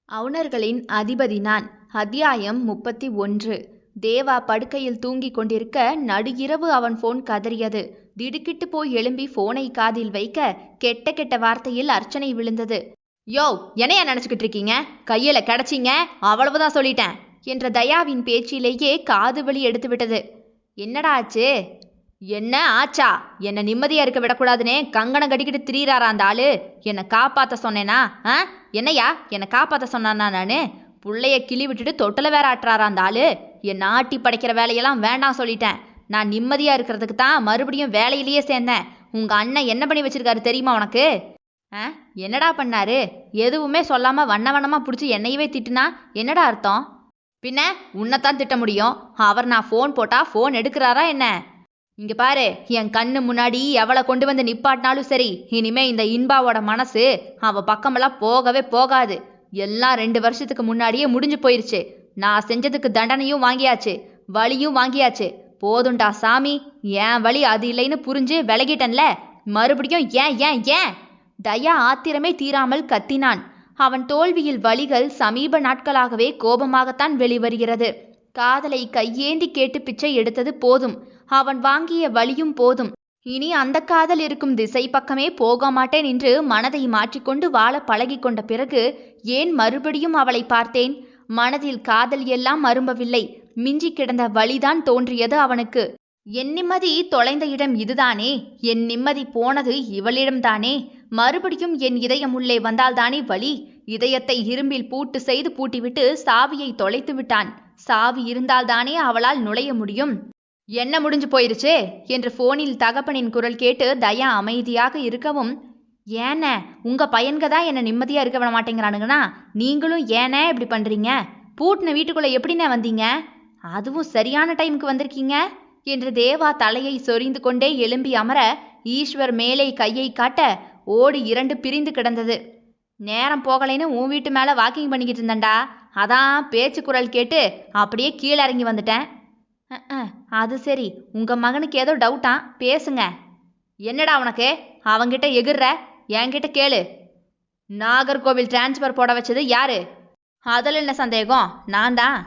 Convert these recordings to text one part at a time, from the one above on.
அவுணர்களின் அதிபதி நான். அத்தியாயம் 31. தேவா படுக்கையில் தூங்கிக் கொண்டிருக்க நடுஇரவு அவன் போன் கதறியது. திடுக்கிட்டு போய் எழும்பி போனை காதில் வைக்க கெட்ட கெட்ட வார்த்தையில் அர்ச்சனை விழுந்தது. யோ, என்னையா நினைச்சுக்கிட்டு இருக்கீங்க? கையில கிடைச்சிங்க, அவ்வளவுதான் சொல்லிட்டேன் என்ற தயாவின் பேச்சிலேயே காது வலி எடுத்து விட்டது. என்னடா ஆச்சு? என்ன ஆச்சா? என்னை நிம்மதியா இருக்க விடக்கூடாதுன்னு கங்கணம் கட்டிக்கிட்டு திரியிறாரா அந்த ஆளு? என்னை காப்பாத்த சொன்னேனா? என்னையா என்னை காப்பாத்த சொன்னானா? நானு புள்ளைய கிளி விட்டுட்டு தொட்டல வேற ஆட்டுறாரா அந்த ஆளு? என் நாட்டி படைக்கிற வேலையெல்லாம் வேண்டாம் சொல்லிட்டேன். நான் நிம்மதியா இருக்கிறதுக்கு தான் மறுபடியும் வேலையிலேயே சேர்ந்தேன். உங்க அண்ணன் என்ன பண்ணி வச்சிருக்காரு தெரியுமா உனக்கு? என்னடா பண்ணாரு? எதுவுமே சொல்லாம வண்ண வண்ணமா பிடிச்சி என்னையவே திட்டுனா என்னடா அர்த்தம்? பின்ன உன்னைத்தான் திட்ட முடியும். அவர் நான் ஃபோன் போட்டா ஃபோன் எடுக்கிறாரா என்ன? இங்க பாரு, என் கண்ணு முன்னாடி எவளை கொண்டு வந்து நிப்பாட்டினாலும் சரி, இனிமே இந்த இன்பாவோட மனசு அவ பக்கமெல்லாம் போகவே போகாது. எல்லாம் 2 வருஷத்துக்கு முன்னாடியே முடிஞ்சு போயிருச்சு. நான் செஞ்சதுக்கு தண்டனையும் வாங்கியாச்சு, வலியும் வாங்கியாச்சு. போதுண்டா சாமி, என் வழி அது இல்லைன்னு புரிஞ்சு விலகிட்டன்ல. மறுபடியும் ஏன் ஏன் ஏன்? தயா ஆத்திரமே தீராமல் கத்தினான். அவன் தோல்வியில் வலிகள் சமீப நாட்களாகவே கோபமாகத்தான் வெளிவருகிறது. காதலை கையேந்தி கேட்டு பிச்சை எடுத்தது போதும். அவன் வாங்கிய வலியும் போதும். இனி அந்த காதல் இருக்கும் திசை பக்கமே போக மாட்டேன் என்று மனதை மாற்றிக்கொண்டு வாழ பழகி கொண்ட பிறகு ஏன் மறுபடியும் அவளை பார்த்தேன்? மனதில் காதல் எல்லாம் மரும்பவில்லை, மிஞ்சி கிடந்த வலிதான் தோன்றியது அவனுக்கு. என் நிம்மதி தொலைந்த இடம் இதுதானே, என் நிம்மதி போனது இவளிடம்தானே. மறுபடியும் என் இதயம் உள்ளே வந்தால்தானே வலி. இதயத்தை இரும்பில் பூட்டு செய்து பூட்டிவிட்டு சாவியை தொலைத்து விட்டான். சாவி இருந்தால்தானே அவளால் நுழைய முடியும். என்ன முடிஞ்சு போயிருச்சு என்று போனில் தகப்பனின் குரல் கேட்டு தயா அமைதியாக இருக்கவும், ஏன உங்க பையன்க தான் என்ன நிம்மதியா இருக்க விட மாட்டேங்கிறானுங்கண்ணா, நீங்களும் ஏனே இப்படி பண்றீங்க? பூட்டின வீட்டுக்குள்ள எப்படிண்ணே வந்தீங்க? அதுவும் சரியான டைமுக்கு வந்திருக்கீங்க என்று தேவா தலையை சொரிந்து கொண்டே எழும்பி அமர ஈஸ்வர் மேலே கையை காட்ட ஓடி 2 பிரிந்து கிடந்தது. நேரம் போகலைன்னு உன் வீட்டு மேல வாக்கிங் பண்ணிக்கிட்டு இருந்தேன்டா, அதான் பேச்சு குரல் கேட்டு அப்படியே கீழே இறங்கி வந்துட்டேன். அது சரி, உங்க மகனுக்கு ஏதோ டவுட்டா, பேசுங்க. என்னடா உனக்கு? அவங்கிட்ட எகிர்ற, என்கிட்ட கேளு. நாகர்கோவில் டிரான்ஸ்ஃபர் போட வச்சது யாரு? அதில் என்ன சந்தேகம்? நான் தான்.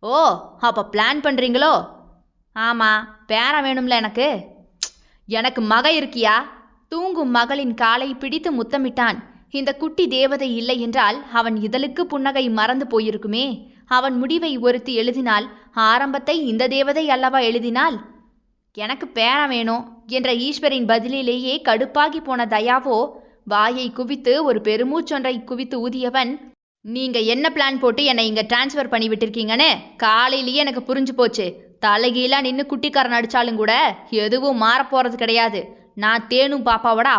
ஓ, அப்ப பிளான் பண்றீங்களோ? ஆமா, பேரன் வேணும்ல எனக்கு. எனக்கு மக இருக்கியா? தூங்கும் மகளின் காலை பிடித்து முத்தமிட்டான். இந்த குட்டி தேவதை இல்லை என்றால் அவன் இதழுக்கு புன்னகை மறந்து போயிருக்குமே. அவன் முடிவை ஒருத்தி எழுதினால் ஆரம்பத்தை இந்த தேவதை அல்லவா எழுதினாள்? எனக்கு பேரன் வேணும் என்ற ஈஸ்வரின் பதிலிலேயே கடுப்பாகி போன தயாவோ வாயை குவித்து ஒரு பெருமூச்சொன்றை குவித்து ஊதியவன், நீங்க என்ன பிளான் போட்டு என்னை இங்க டிரான்ஸ்ஃபர் பண்ணி விட்டுருக்கீங்கன்னு காலையிலேயே எனக்கு புரிஞ்சு போச்சு. தலைகீழா நின்று குட்டிக்காரன் அடிச்சாலும் கூட எதுவும் மாறப்போறது கிடையாது. நான் தேனும் பாப்பாவோட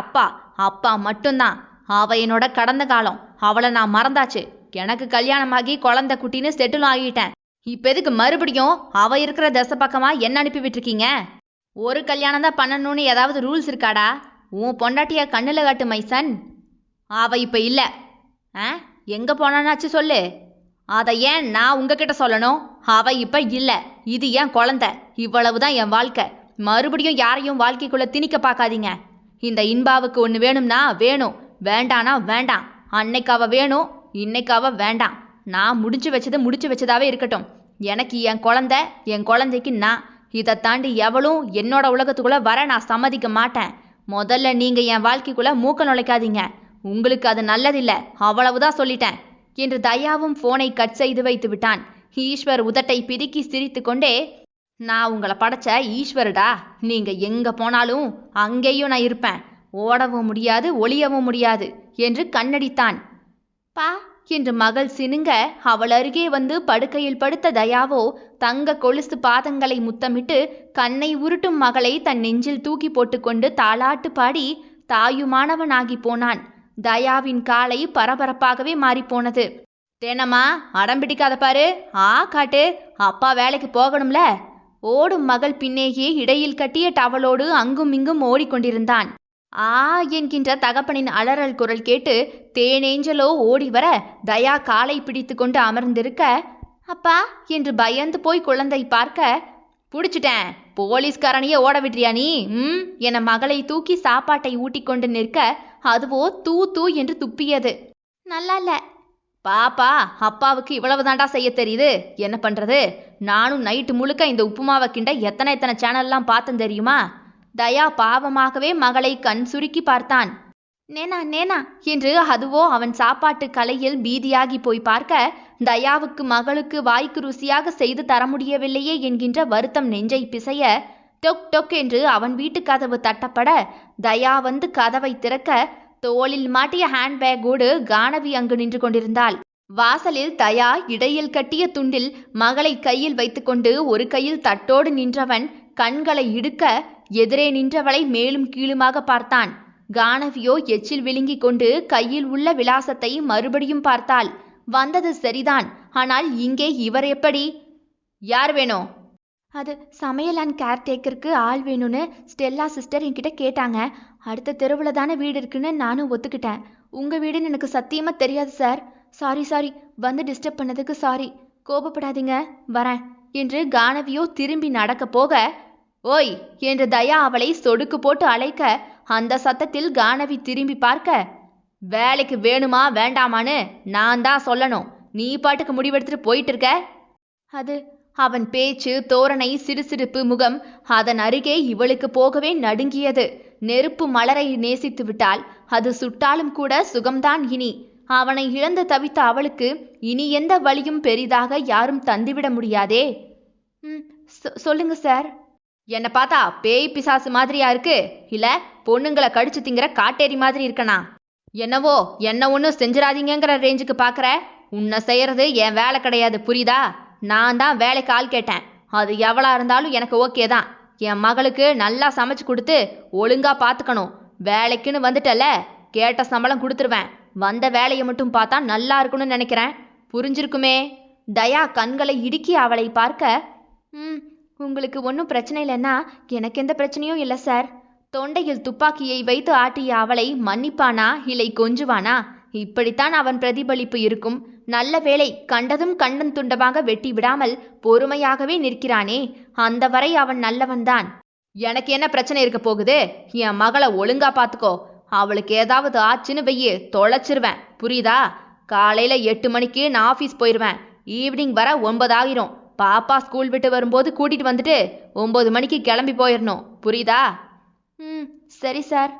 அப்பா மட்டும்தான். அவ என்னோட கடந்த காலம், அவளை நான் மறந்தாச்சு. எனக்கு கல்யாணமாகி குழந்தை குட்டின்னு செட்டில் ஆகிட்டேன். இப்ப எதுக்கு மறுபடியும் அவ இருக்கிற தசை பக்கமா என்ன அனுப்பி விட்டுருக்கீங்க? ஒரு கல்யாணம் தான் பண்ணணும்னு ஏதாவது ரூல்ஸ் இருக்காடா? உன் பொண்டாட்டிய கண்ணுல காட்டு மைசன். அவ இப்ப இல்ல. எங்க போனாச்சு சொல்லு. அதை ஏன் நான் உங்ககிட்ட சொல்லணும்? அவ இப்ப இல்ல, இது என் குழந்தை, இவ்வளவுதான் என் வாழ்க்கை. மறுபடியும் யாரையும் வாழ்க்கைக்குள்ள திணிக்க பார்க்காதீங்க. இந்த இன்பாவுக்கு ஒன்று வேணும்னா வேணும், வேண்டானா வேண்டாம். அன்னைக்கு அவ வேணும், இன்னைக்கு அவ வேண்டாம். நான் முடிச்சு வச்சதாவே இருக்கட்டும். எனக்கு என் குழந்தைக்கு நான். இதை தாண்டி எவளும் என்னோட உலகத்துக்குள்ள வர நான் சம்மதிக்க மாட்டேன். முதல்ல நீங்க என் வாழ்க்கைக்குள்ள மூக்க நுழைக்காதீங்க. உங்களுக்கு அது நல்லதில்லை, அவ்வளவுதான் சொல்லிட்டேன் என்று தயாவும் போனை கட் செய்து வைத்து விட்டான். ஈஸ்வர் உதட்டை பிதுக்கி சிரித்து கொண்டே, நான் உங்களை படைச்ச ஈஸ்வருடா. நீங்க எங்க போனாலும் அங்கேயும் நான் இருப்பேன். ஓடவும் முடியாது, ஒளியவும் முடியாது என்று கண்ணடித்தான். பா என்று மகள் சினுங்க அவள் அருகே வந்து படுக்கையில் படுத்த தயாவோ தங்க கொலுசு பாதங்களை முத்தமிட்டு கண்ணை உருட்டும் மகளை தன் நெஞ்சில் தூக்கி போட்டுக்கொண்டு தாலாட்டு பாடி தாயுமானவனாகி போனான். தயாவின் காலை பரபரப்பாகவே மாறிப்போனது. தேனம்மா, அடம்பிடிக்காத பாரு, காட்டு, அப்பா வேலைக்கு போகணும்ல. ஓடும் மகள் பின்னேயே இடையில் கட்டிய டவலோடு அங்கும் இங்கும் ஓடிக்கொண்டிருந்தான். என்கின்ற தகப்பனின் அலறல் குரல் கேட்டு தேனேஞ்சலோ ஓடி வர தயா காலை பிடித்து கொண்டு அமர்ந்திருக்க, அப்பா என்று பயந்து போய் குழந்தை பார்க்க, புடிச்சிட்டேன், போலீஸ்காரனையே ஓட விட்றியா நீ? என மகளை தூக்கி சாப்பாட்டை ஊட்டி கொண்டு நிற்க அதுவோ தூ தூ என்று துப்பியது. நல்லா இல்ல. பாப்பா, அப்பாவுக்கு இவ்வளவுதான்டா செய்ய தெரியுது. என்ன பண்றது? நானும் நைட்டு முழுக்க இந்த உப்புமாவை கிண்ட எத்தனை எத்தனை சேனல்லாம் பார்த்தேன் தெரியுமா? தயா பாவமாகவே மகளை கண் சுருக்கி பார்த்தான். நேனா நேனா என்று அதுவோ அவன் சாப்பாட்டு கலையில் பீதியாகி போய் பார்க்க, தயாவுக்கு மகளுக்கு வாய்க்கு ருசியாக செய்து தர முடியவில்லையே என்கின்ற வருத்தம் நெஞ்சை பிசைய, டொக் டொக் என்று அவன் வீட்டு கதவு தட்டப்பட, தயா வந்து கதவை திறக்க, தோளில் மாட்டிய ஹேண்ட்பேக்கோடு கானவி அங்கு நின்று கொண்டிருந்தாள். வாசலில் தயா இடையில் கட்டிய துண்டில் மகளை கையில் வைத்துக்கொண்டு ஒரு கையில் தட்டோடு நின்றவன் கண்களை இடுக்க, எதிரே நின்றவளை மேலும் கீழுமாக பார்த்தான். கானவியோ எச்சில் விழுங்கிக் கொண்டு கையில் உள்ள விலாசத்தை மறுபடியும் பார்த்தாள். வந்தது சரிதான், ஆனால் இங்கே இவர் எப்படி? யார் வேணும்? அது சமையல் அண்ட் கேர்டேக்கருக்கு ஆள் வேணும்னு ஸ்டெல்லா சிஸ்டர் என்கிட்ட கேட்டாங்க. அடுத்த தெருவில் தானே வீடு இருக்குன்னு நானும் ஒத்துக்கிட்டேன். உங்கள் வீடுன்னு எனக்கு சத்தியமாக தெரியாது சார். சாரி, வந்து டிஸ்டர்ப் பண்ணதுக்கு சாரி. கோபப்படாதீங்க, வரேன் என்று கானவியோ திரும்பி நடக்க போக, ஓய் என்று தயா அவளை சொடுக்கு போட்டு அழைக்க, அந்த சத்தத்தில் கானவி திரும்பி பார்க்க, வேலைக்கு வேணுமா வேண்டாமான்னு நான் தான் சொல்லணும். நீ பாட்டுக்கு முடிவெடுத்துட்டு போயிட்டு இருக்க. அது அவன் பேச்சு, தோரணை, சிறுசிறுப்பு முகம், அதன் அருகே இவளுக்கு போகவே நடுங்கியது. நெருப்பு மலரை நேசித்து விட்டால் அது சுட்டாலும் கூட சுகம்தான். இனி அவனை இழந்து தவித்த அவளுக்கு இனி எந்த வழியும் பெரிதாக யாரும் தந்துவிட முடியாதே. சொல்லுங்க சார். என்ன பார்த்தா பேய் பிசாசு மாதிரியா இருக்கு, இல்ல பொண்ணுங்களை கடிச்சு திங்கிற காட்டேரி மாதிரி இருக்கனா? என்னவோ என்ன ஒன்றும் செஞ்சிடாதீங்கிற ரேஞ்சுக்கு பார்க்குற. உன்னை செய்யறது என் வேலை கிடையாது, புரியுதா? நான் தான் வேலைக்கு ஆள் கேட்டேன். அது எவ்வளோ இருந்தாலும் எனக்கு ஓகே தான். என் மகளுக்கு நல்லா சமைச்சு கொடுத்து ஒழுங்கா பார்த்துக்கணும். வேலைக்குன்னு வந்துட்டல, கேட்ட சம்பளம் கொடுத்துருவேன். வந்த வேலையை மட்டும் பார்த்தா நல்லா இருக்குன்னு நினைக்கிறேன். புரிஞ்சிருக்குமே. தயா கண்களை இடுக்கி அவளை பார்க்க, உங்களுக்கு ஒன்றும் பிரச்சனை இல்லைன்னா எனக்கு எந்த பிரச்சனையும் இல்லை சார். தொண்டையில் துப்பாக்கியை வைத்து ஆட்டிய அவளை மன்னிப்பானா இல்லை கொஞ்சுவானா? இப்படித்தான் அவன் பிரதிபலிப்பு இருக்கும். நல்ல வேளை, கண்டதும் கண்டன் துண்டமாக வெட்டி விடாமல் பொறுமையாகவே நிற்கிறானே, அந்த வரை அவன் நல்லவன்தான். எனக்கு என்ன பிரச்சனை இருக்க போகுது? என் மகளை ஒழுங்கா பார்த்துக்கோ. அவளுக்கு ஏதாவது ஆச்சுன்னு வெய்யு, தொலைச்சிருவேன், புரியுதா? காலையில 8 மணிக்கு நான் ஆஃபீஸ் போயிடுவேன். ஈவினிங் வர 9 ஆகிரும். பாப்பா ஸ்கூல் விட்டு வரும்போது கூட்டிட்டு வந்துட்டு 9 மணிக்கு கிளம்பி போயிடணும், புரியுதா? சரி சார்.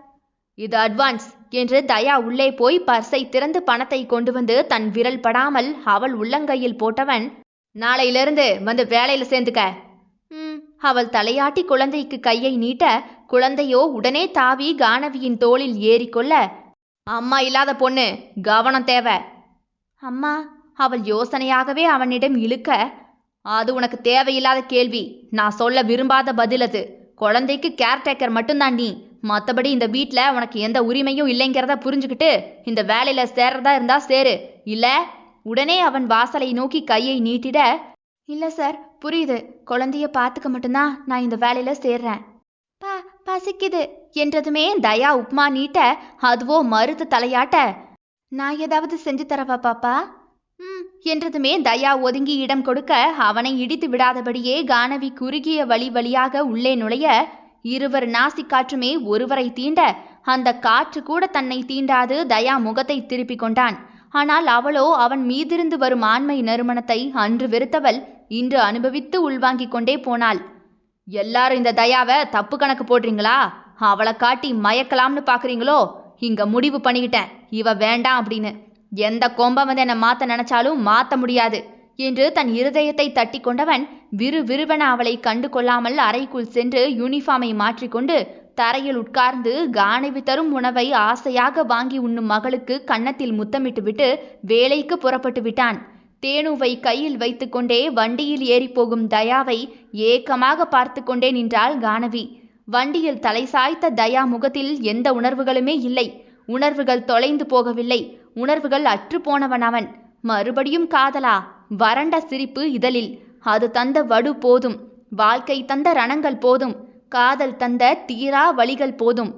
இது அட்வான்ஸ் என்று தயா உள்ளே போய் பர்ஸை திறந்து பணத்தை கொண்டு வந்து தன் விரல் படாமல் அவள் உள்ளங்கையில் போட்டவன், நாளையிலிருந்து வந்து வேலையில சேர்ந்துக்க. அவள் தலையாட்டி குழந்தைக்கு கையை நீட்ட, குழந்தையோ உடனே தாவி கானவியின் தோளில் ஏறிக்கொள்ள, அம்மா இல்லாத பொண்ணு, கவனம் தேவை. அம்மா, அவள் யோசனையாகவே அவனிடம் இழுக்க, அது உனக்கு தேவையில்லாத கேள்வி. நான் சொல்ல விரும்பாத பதில் அது. குழந்தைக்கு கேர்டேக்கர் மட்டும்தான் நீ. மற்றபடி இந்த வீட்டில் உனக்கு எந்த உரிமையும் இல்லைங்கிறத புரிஞ்சுக்கிட்டு இந்த வேலையில சேர்றதா இருந்தா சேரு, இல்ல. உடனே அவன் வாசலை நோக்கி கையை நீட்டிட, இல்ல சார், புரியுது. குழந்தைய பார்த்துக்க மட்டும்தான் நான் இந்த வேலையில சேர்றேன். பசிக்குது என்றதுமே தயா உப்மா நீட்ட, அதுவோ மறுத்து தலையாட்ட, நான் ஏதாவது செஞ்சு தரவா பாப்பா? என்றதுமே தயா ஒதுங்கி இடம் கொடுக்க, அவனை இடித்து விடாதபடியே கானவி குறுகிய வழியாக உள்ளே நுழைய, இருவர் நாசி காற்றுமே ஒருவரை தீண்ட, அந்த காற்று கூட தன்னை தீண்டாது தயா முகத்தை திருப்பி கொண்டான். ஆனால் அவளோ அவன் மீதிருந்து வரும் ஆண்மை நறுமணத்தை அன்று வெறுத்தவள் இன்று அனுபவித்து உள்வாங்கிக் கொண்டே போனாள். எல்லாரும் இந்த தயாவை தப்பு கணக்கு போடுறீங்களா? அவளை காட்டி மயக்கலாம்னு பாக்குறீங்களோ? இங்க முடிவு பண்ணிக்கிட்டேன், இவ வேண்டாம் அப்படின்னு. எந்த கொம்ப வந்து என்னை மாத்த நினைச்சாலும் மாத்த முடியாது என்று தன் இருதயத்தை தட்டி கொண்டவன் விறுவிறுவென அவளை கண்டு கொள்ளாமல் அறைக்குள் சென்று யூனிஃபார்மை மாற்றிக்கொண்டு தரையில் உட்கார்ந்து கானவி தரும் உணவை ஆசையாக வாங்கி உண்ணும் மகளுக்கு கன்னத்தில் முத்தமிட்டு விட்டு வேலைக்கு புறப்பட்டு விட்டான். தேனுவை கையில் வைத்து கொண்டே வண்டியில் ஏறிப்போகும் தயாவை ஏக்கமாக பார்த்து கொண்டே நின்றாள் கானவி. வண்டியில் தலை சாய்த்த தயா முகத்தில் எந்த உணர்வுகளுமே இல்லை. உணர்வுகள் தொலைந்து போகவில்லை, உணர்வுகள் அற்று போனவன் அவன். மறுபடியும் காதலா? வறண்ட சிரிப்பு இதழில். அது தந்த வடு போதும், வாழ்க்கை தந்த ரணங்கள் போதும், காதல் தந்த தீரா வழிகள் போதும்.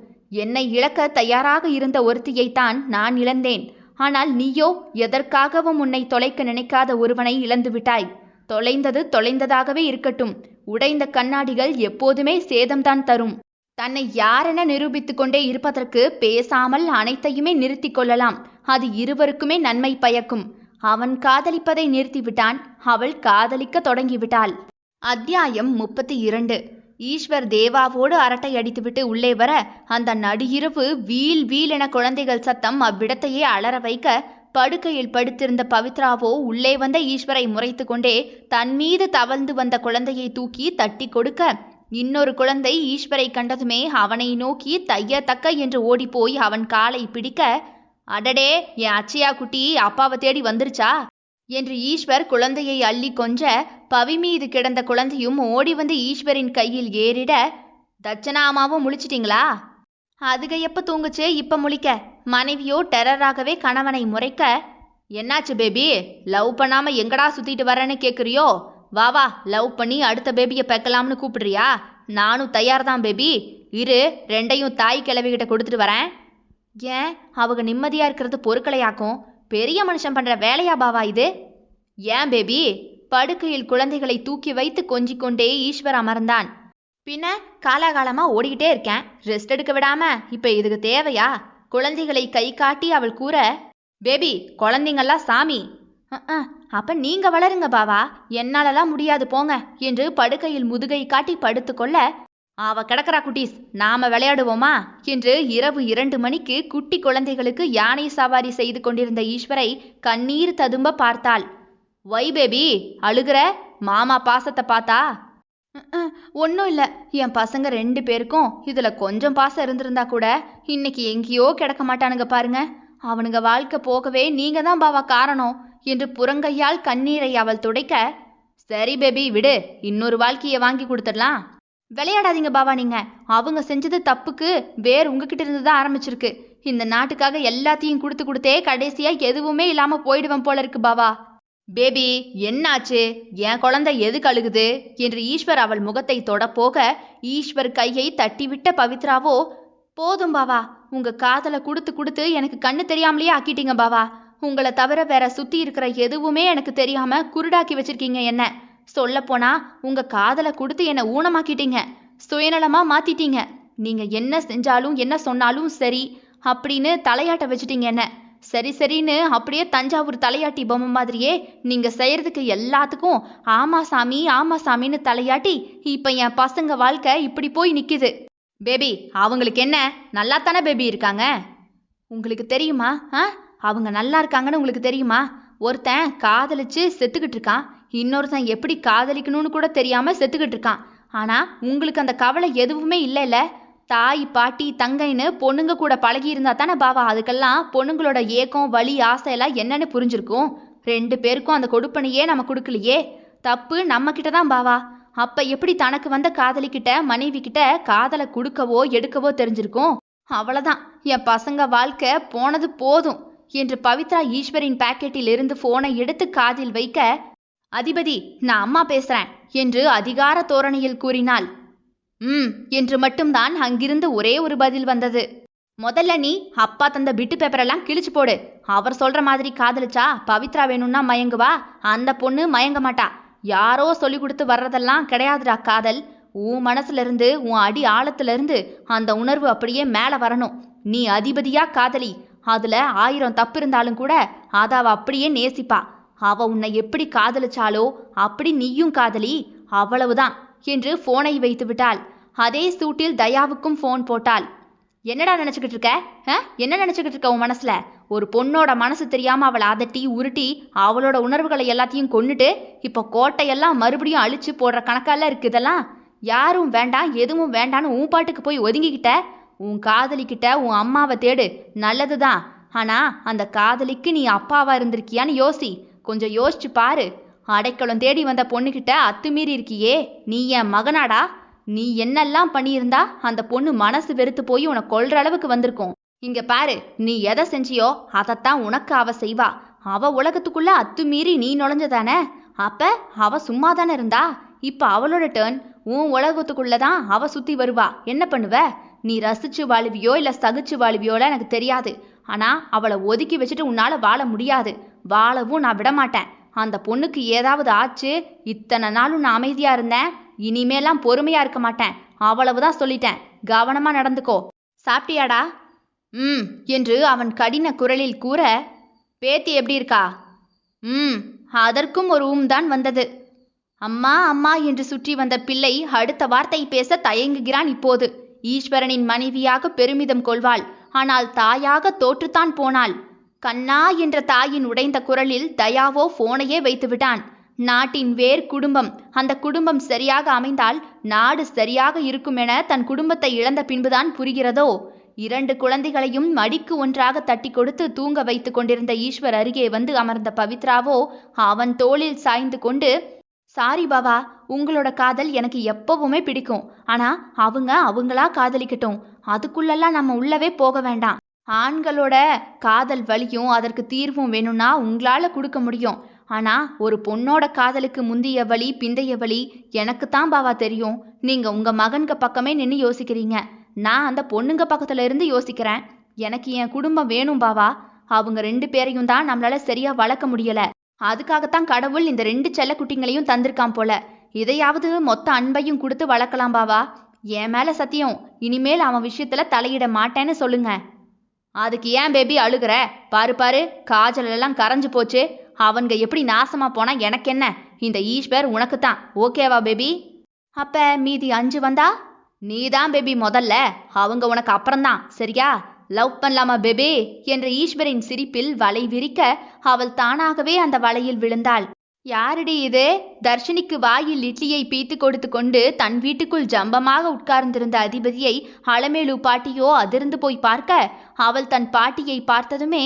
என்னை இழக்க தயாராக இருந்த ஒருத்தியைத்தான் நான் இழந்தேன். ஆனால் நீயோ எதற்காகவும் உன்னை தொலைக்க நினைக்காத ஒருவனை இழந்து விட்டாய். தொலைந்தது தொலைந்ததாகவே இருக்கட்டும். உடைந்த கண்ணாடிகள் எப்போதுமே சேதம்தான் தரும். தன்னை யாரென நிரூபித்து கொண்டே இருப்பதற்கு பேசாமல் அனைத்தையுமே நிறுத்தி கொள்ளலாம். அது இருவருக்குமே நன்மை பயக்கும். அவன் காதலிப்பதை நிறுத்திவிட்டான். அவள் காதலிக்க தொடங்கிவிட்டாள். அத்தியாயம் 32. ஈஸ்வர் தேவாவோடு அரட்டை அடித்துவிட்டு உள்ளே வர அந்த நடுஇரவு வீல் வீல் என குழந்தைகள் சத்தம் அவ்விடத்தையே அலற வைக்க படுக்கையில் படுத்திருந்த பவித்ராவோ உள்ளே வந்த ஈஸ்வரை முறைத்து கொண்டே தன் மீது தவழ்ந்து வந்த குழந்தையை தூக்கி தட்டி கொடுக்க, இன்னொரு குழந்தை ஈஸ்வரை கண்டதுமே அவனை நோக்கி தைய தக்க என்று ஓடிப்போய் அவன் காலை பிடிக்க, அடடே என் அச்சையா குட்டி அப்பாவை தேடி வந்துருச்சா என்று ஈஸ்வர் குழந்தையை அள்ளி கொஞ்ச, பவி மீது கிடந்த குழந்தையும் ஓடி வந்து ஈஸ்வரின் கையில் ஏறிட, தட்சணாமாவும் முழிச்சிட்டிங்களா? அதுக எப்ப தூங்குச்சு இப்ப முழிக்க? மனைவியோ டெரராகவே கணவனை முறைக்க, என்னாச்சு பேபி, லவ் பண்ணாம எங்கடா சுத்திட்டு வரேன்னு கேக்குறியோ? வா வா, லவ் பண்ணி அடுத்த பேபியை பெக்கலாம்னு கூப்பிடுறியா? நானும் தயார்தான் பேபி, இரு ரெண்டையும் தாய் கிழவிகிட்ட கொடுத்துட்டு வரேன். ஏன் அவங்க நிம்மதியா இருக்கிறது பொறுக்கலையாக்கும்? பெரிய மனுஷன் பண்ற வேலையா பாவா இது? ஏன் பேபி? படுக்கையில் குழந்தைகளை தூக்கி வைத்து கொஞ்சிக்கொண்டே ஈஸ்வர் அமர்ந்தான். பின்ன காலாகாலமா ஓடிக்கிட்டே இருக்கேன், ரெஸ்ட் எடுக்க விடாம இப்ப இதுக்கு தேவையா? குழந்தைகளை கை காட்டி அவள் கூற, பேபி குழந்தைங்கள்லாம் சாமி. அப்ப நீங்க வளருங்க பாவா, என்னாலலாம் முடியாது போங்க என்று படுக்கையில் முதுகை காட்டி படுத்துக்கொள்ள, அவ கிடக்கிறா குட்டீஸ், நாம விளையாடுவோமா என்று இரவு 2 மணிக்கு குட்டி குழந்தைகளுக்கு யானை சவாரி செய்து கொண்டிருந்த ஈஸ்வரை கண்ணீர் ததும்ப பார்த்தாள். வை பேபி அழுகிற? மாமா பாசத்தை பார்த்தா? ஒன்றும் இல்லை, என் பசங்க 2 பேருக்கும் இதுல கொஞ்சம் பாசம் இருந்திருந்தா கூட இன்னைக்கு எங்கேயோ கிடக்க மாட்டானுங்க பாருங்க. அவனுங்க வாழ்க்கை போகவே நீங்க தான் பாவா காரணம் என்று புறங்கையால் கண்ணீரை அவள் துடைக்க, சரி பேபி விடு, இன்னொரு வாழ்க்கையை வாங்கி கொடுத்துடலாம். விளையாடாதீங்க பாவா, நீங்க அவங்க செஞ்சது தப்புக்கு வேறு உங்ககிட்ட இருந்து தான் ஆரம்பிச்சிருக்கு. இந்த நாட்டுக்காக எல்லாத்தையும் கொடுத்து கொடுத்தே கடைசியா எதுவுமே இல்லாம போயிடுவேன் போல இருக்கு பாவா. பேபி என்னாச்சு? என் குழந்தை எதுக்கு அழுகுது என்று ஈஸ்வர் அவள் முகத்தை தொடப்போக, ஈஸ்வர் கையை தட்டிவிட்ட பவித்ராவோ, போதும் பாவா, உங்க காதலை கொடுத்து கொடுத்து எனக்கு கண்ணு தெரியாமலேயே ஆக்கிட்டீங்க பாவா. உங்களை தவிர வேற சுத்தி இருக்கிற எதுவுமே எனக்கு தெரியாம குருடாக்கி வச்சிருக்கீங்க என்ன. சொல்ல போனா உங்க காதலை கொடுத்து என்னை ஊனமாக்கிட்டீங்க, சுயநலமா மாத்திட்டீங்க. நீங்க என்ன செஞ்சாலும் என்ன சொன்னாலும் சரி அப்படின்னு தலையாட்ட வச்சுட்டீங்க என்ன. சரி சரின்னு அப்படியே தஞ்சாவூர் தலையாட்டி பொம்மை மாதிரியே நீங்க செய்யறதுக்கு எல்லாத்துக்கும் ஆமா சாமி ஆமா சாமின்னு தலையாட்டி இப்ப என் பசங்க வாழ்க்கை இப்படி போய் நிக்குது. பேபி அவங்களுக்கு என்ன, நல்லா தானே பேபி இருக்காங்க? உங்களுக்கு தெரியுமா? அவங்க நல்லா இருக்காங்கன்னு உங்களுக்கு தெரியுமா? ஒருத்தன் காதலிச்சு செத்துக்கிட்டு இருக்கான், இன்னொருத்தன் எப்படி காதலிக்கணும்னு கூட தெரியாம செத்துக்கிட்டு இருக்கான். ஆனா உங்களுக்கு அந்த கவலை எதுவுமே இல்லைல்ல. தாய் பாட்டி தங்கைன்னு பொண்ணுங்க கூட பழகி இருந்தா தானே பாவா அதுக்கெல்லாம் பொண்ணுங்களோட ஏக்கம் வலி ஆசையெல்லாம் என்னன்னு புரிஞ்சிருக்கும். 2 பேருக்கும் அந்த கொடுப்பனையே நம்ம கொடுக்கலையே, தப்பு நம்ம கிட்ட தான் பாவா. அப்ப எப்படி தனக்கு வந்த காதலிக்கிட்ட மனைவி கிட்ட காதலை கொடுக்கவோ எடுக்கவோ தெரிஞ்சிருக்கும்? அவ்வளவுதான், என் பசங்க வாழ்க்கை போனது போதும் என்று பவித்ரா ஈஸ்வரின் பாக்கெட்டில் இருந்து போனை எடுத்து காதில் வைக்க, அதிபதி நான் அம்மா பேசுறேன் என்று அதிகார தோரணையில் கூறினாள். என்று மட்டும்தான் அங்கிருந்து ஒரே ஒரு பதில் வந்தது. முதல்ல நீ அப்பா தந்த பிட்டு பேப்பரெல்லாம் கிழிச்சு போடு. அவர் சொல்ற மாதிரி காதலிச்சா பவித்ரா வேணும்னா மயங்குவா, அந்த பொண்ணு மயங்க மாட்டா. யாரோ சொல்லி கொடுத்து வர்றதெல்லாம் கிடையாதுடா காதல். உன் மனசுல இருந்து உன் அடி ஆழத்துல இருந்து அந்த உணர்வு அப்படியே மேல வரணும். நீ அதிபதியா காதலி, அதுல 1000 தப்பு இருந்தாலும் கூட அதை அவ அப்படியே நேசிப்பா. அவ உன்னை எப்படி காதலிச்சாலோ அப்படி நீயும் காதலி, அவ்வளவுதான் என்று போனை வைத்து விட்டாள். அதே சூட்டில் தயாவுக்கும் போன் போட்டாள். என்னடா நினைச்சுக்கிட்டு இருக்க? என்ன நினைச்சுக்கிட்டு இருக்க உன் மனசுல? ஒரு பொண்ணோட மனசு தெரியாம அவளை அதட்டி உருட்டி அவளோட உணர்வுகளை எல்லாத்தையும் கொன்னுட்டு இப்ப கோட்டையெல்லாம் மறுபடியும் அழிச்சு போடுற கணக்கால இருக்கு இதெல்லாம். யாரும் வேண்டாம் எதுவும் வேண்டான்னு உன் பாட்டுக்கு போய் ஒதுங்கிக்கிட்ட. உன் காதலிக்கிட்ட உன் அம்மாவை தேடு, நல்லதுதான். ஆனா அந்த காதலிக்கு நீ அப்பாவா இருந்திருக்கியான்னு யோசி, கொஞ்சம் யோசிச்சு பாரு. அடைக்கலம் தேடி வந்த பொண்ணுகிட்ட அத்துமீறி இருக்கியே, நீ என் மகனாடா. நீ என்னெல்லாம் பண்ணியிருந்தா அந்த பொண்ணு மனசு வெறுத்து போய் உன்னை கொல்ற அளவுக்கு வந்திருக்கும். இங்க பாரு, நீ எதை செஞ்சியோ அதைத்தான் உனக்கு அவ செய்வா. அவ உலகத்துக்குள்ள அத்துமீறி நீ நுழைஞ்சதானே, அப்ப அவ சும்மா தானே இருந்தா. இப்ப அவளோட டேர்ன். உன் உலகத்துக்குள்ளதான் அவ சுத்தி வருவா. என்ன பண்ணுவ? நீ ரசிச்சு வாழுவியோ இல்ல சகிச்சு வாழுவியோல எனக்கு தெரியாது. ஆனா அவளை ஒதுக்கி வச்சுட்டு உன்னால வாழ முடியாது, வாழவும் நான் விடமாட்டேன். அந்த பொண்ணுக்கு ஏதாவது ஆச்சு, இத்தனை நாளும் நான் அமைதியா இருந்தேன், இனிமேலாம் பொறுமையா இருக்க மாட்டேன். அவ்வளவுதான் சொல்லிட்டேன், கவனமா நடந்துக்கோ. சாப்பிட்டியாடா? என்று அவன் கடின குரலில் கூற, பேத்தி எப்படி இருக்கா? ம் அதற்கும் ஒரு தான் வந்தது. அம்மா அம்மா என்று சுற்றி வந்த பிள்ளை அடுத்த வார்த்தை பேச தயங்குகிறான் இப்போது. ஈஸ்வரனின் மனைவியாக பெருமிதம் கொள்வாள். ஆனால் தாயாக தோற்றுத்தான் போனாள். கண்ணா என்ற தாயின் உடைந்த குரலில் தயாவோ போனையே வைத்துவிட்டான். நாட்டின் வேர் குடும்பம். அந்த குடும்பம் சரியாக அமைந்தால் நாடு சரியாக இருக்கும் என தன் குடும்பத்தை இழந்த பின்புதான் புரிகிறதோ. 2 குழந்தைகளையும் மடிக்கு ஒன்றாக தட்டி கொடுத்து தூங்க வைத்து கொண்டிருந்த ஈஸ்வர் அருகே வந்து அமர்ந்த பவித்ராவோ அவன் தோளில் சாய்ந்து கொண்டு, சாரி பாபா, உங்களோட காதல் எனக்கு எப்பவுமே பிடிக்கும். ஆனா அவங்களா காதலிக்கட்டும். அதுக்குள்ளெல்லாம் நம்ம உள்ளவே போக வேண்டாம். ஆண்களோட காதல் வலியும் அதற்கு தீர்வும் வேணும்னா உங்களால கொடுக்க முடியும். ஆனா ஒரு பொண்ணோட காதலுக்கு முந்திய வழி பிந்தைய வழி எனக்குத்தான் பாவா தெரியும். நீங்க உங்க மகன்க பக்கமே நின்று யோசிக்கிறீங்க. நான் அந்த பொண்ணுங்க பக்கத்துல இருந்து யோசிக்கிறேன். எனக்கு என் குடும்பம் வேணும் பாவா. அவங்க 2 பேரையும் தான் நம்மளால சரியா வளர்க்க முடியல. அதுக்காகத்தான் கடவுள் இந்த 2 செல்ல குட்டிங்களையும் தந்திருக்கான் போல. இதையாவது மொத்த அன்பையும் கொடுத்து வளர்க்கலாம் பாவா. என் மேல சத்தியம், இனிமேல் அவன் விஷயத்துல தலையிட மாட்டேன்னு சொல்லுங்க. அதுக்கு ஏன் பேபி அழுகிற? பாரு பாரு, காஜல் எல்லாம் கரைஞ்சு போச்சு. அவன்க எப்படி நாசமா போனா எனக்கு என்ன? இந்த ஈஸ்வர் உனக்கு தான். ஓகேவா பேபி? அப்ப மீதி 5 வந்தா நீதான் பேபி முதல்ல. அவங்க உனக்கு அப்புறம்தான். சரியா? லவ் பண்ணலாமா பேபி என்ற ஈஸ்வரின் சிரிப்பில் வலை விரிக்க அவள் தானாகவே அந்த வலையில் விழுந்தாள். யாரடி இது? தர்ஷினிக்கு வாயில் இட்லியை பீத்து கொடுத்து கொண்டு தன் வீட்டுக்குள் ஜம்பமாக உட்கார்ந்திருந்த அதிபதியை அலமேலு பாட்டியோ அதிர்ந்து போய் பார்க்க, அவள் தன் பாட்டியை பார்த்ததுமே,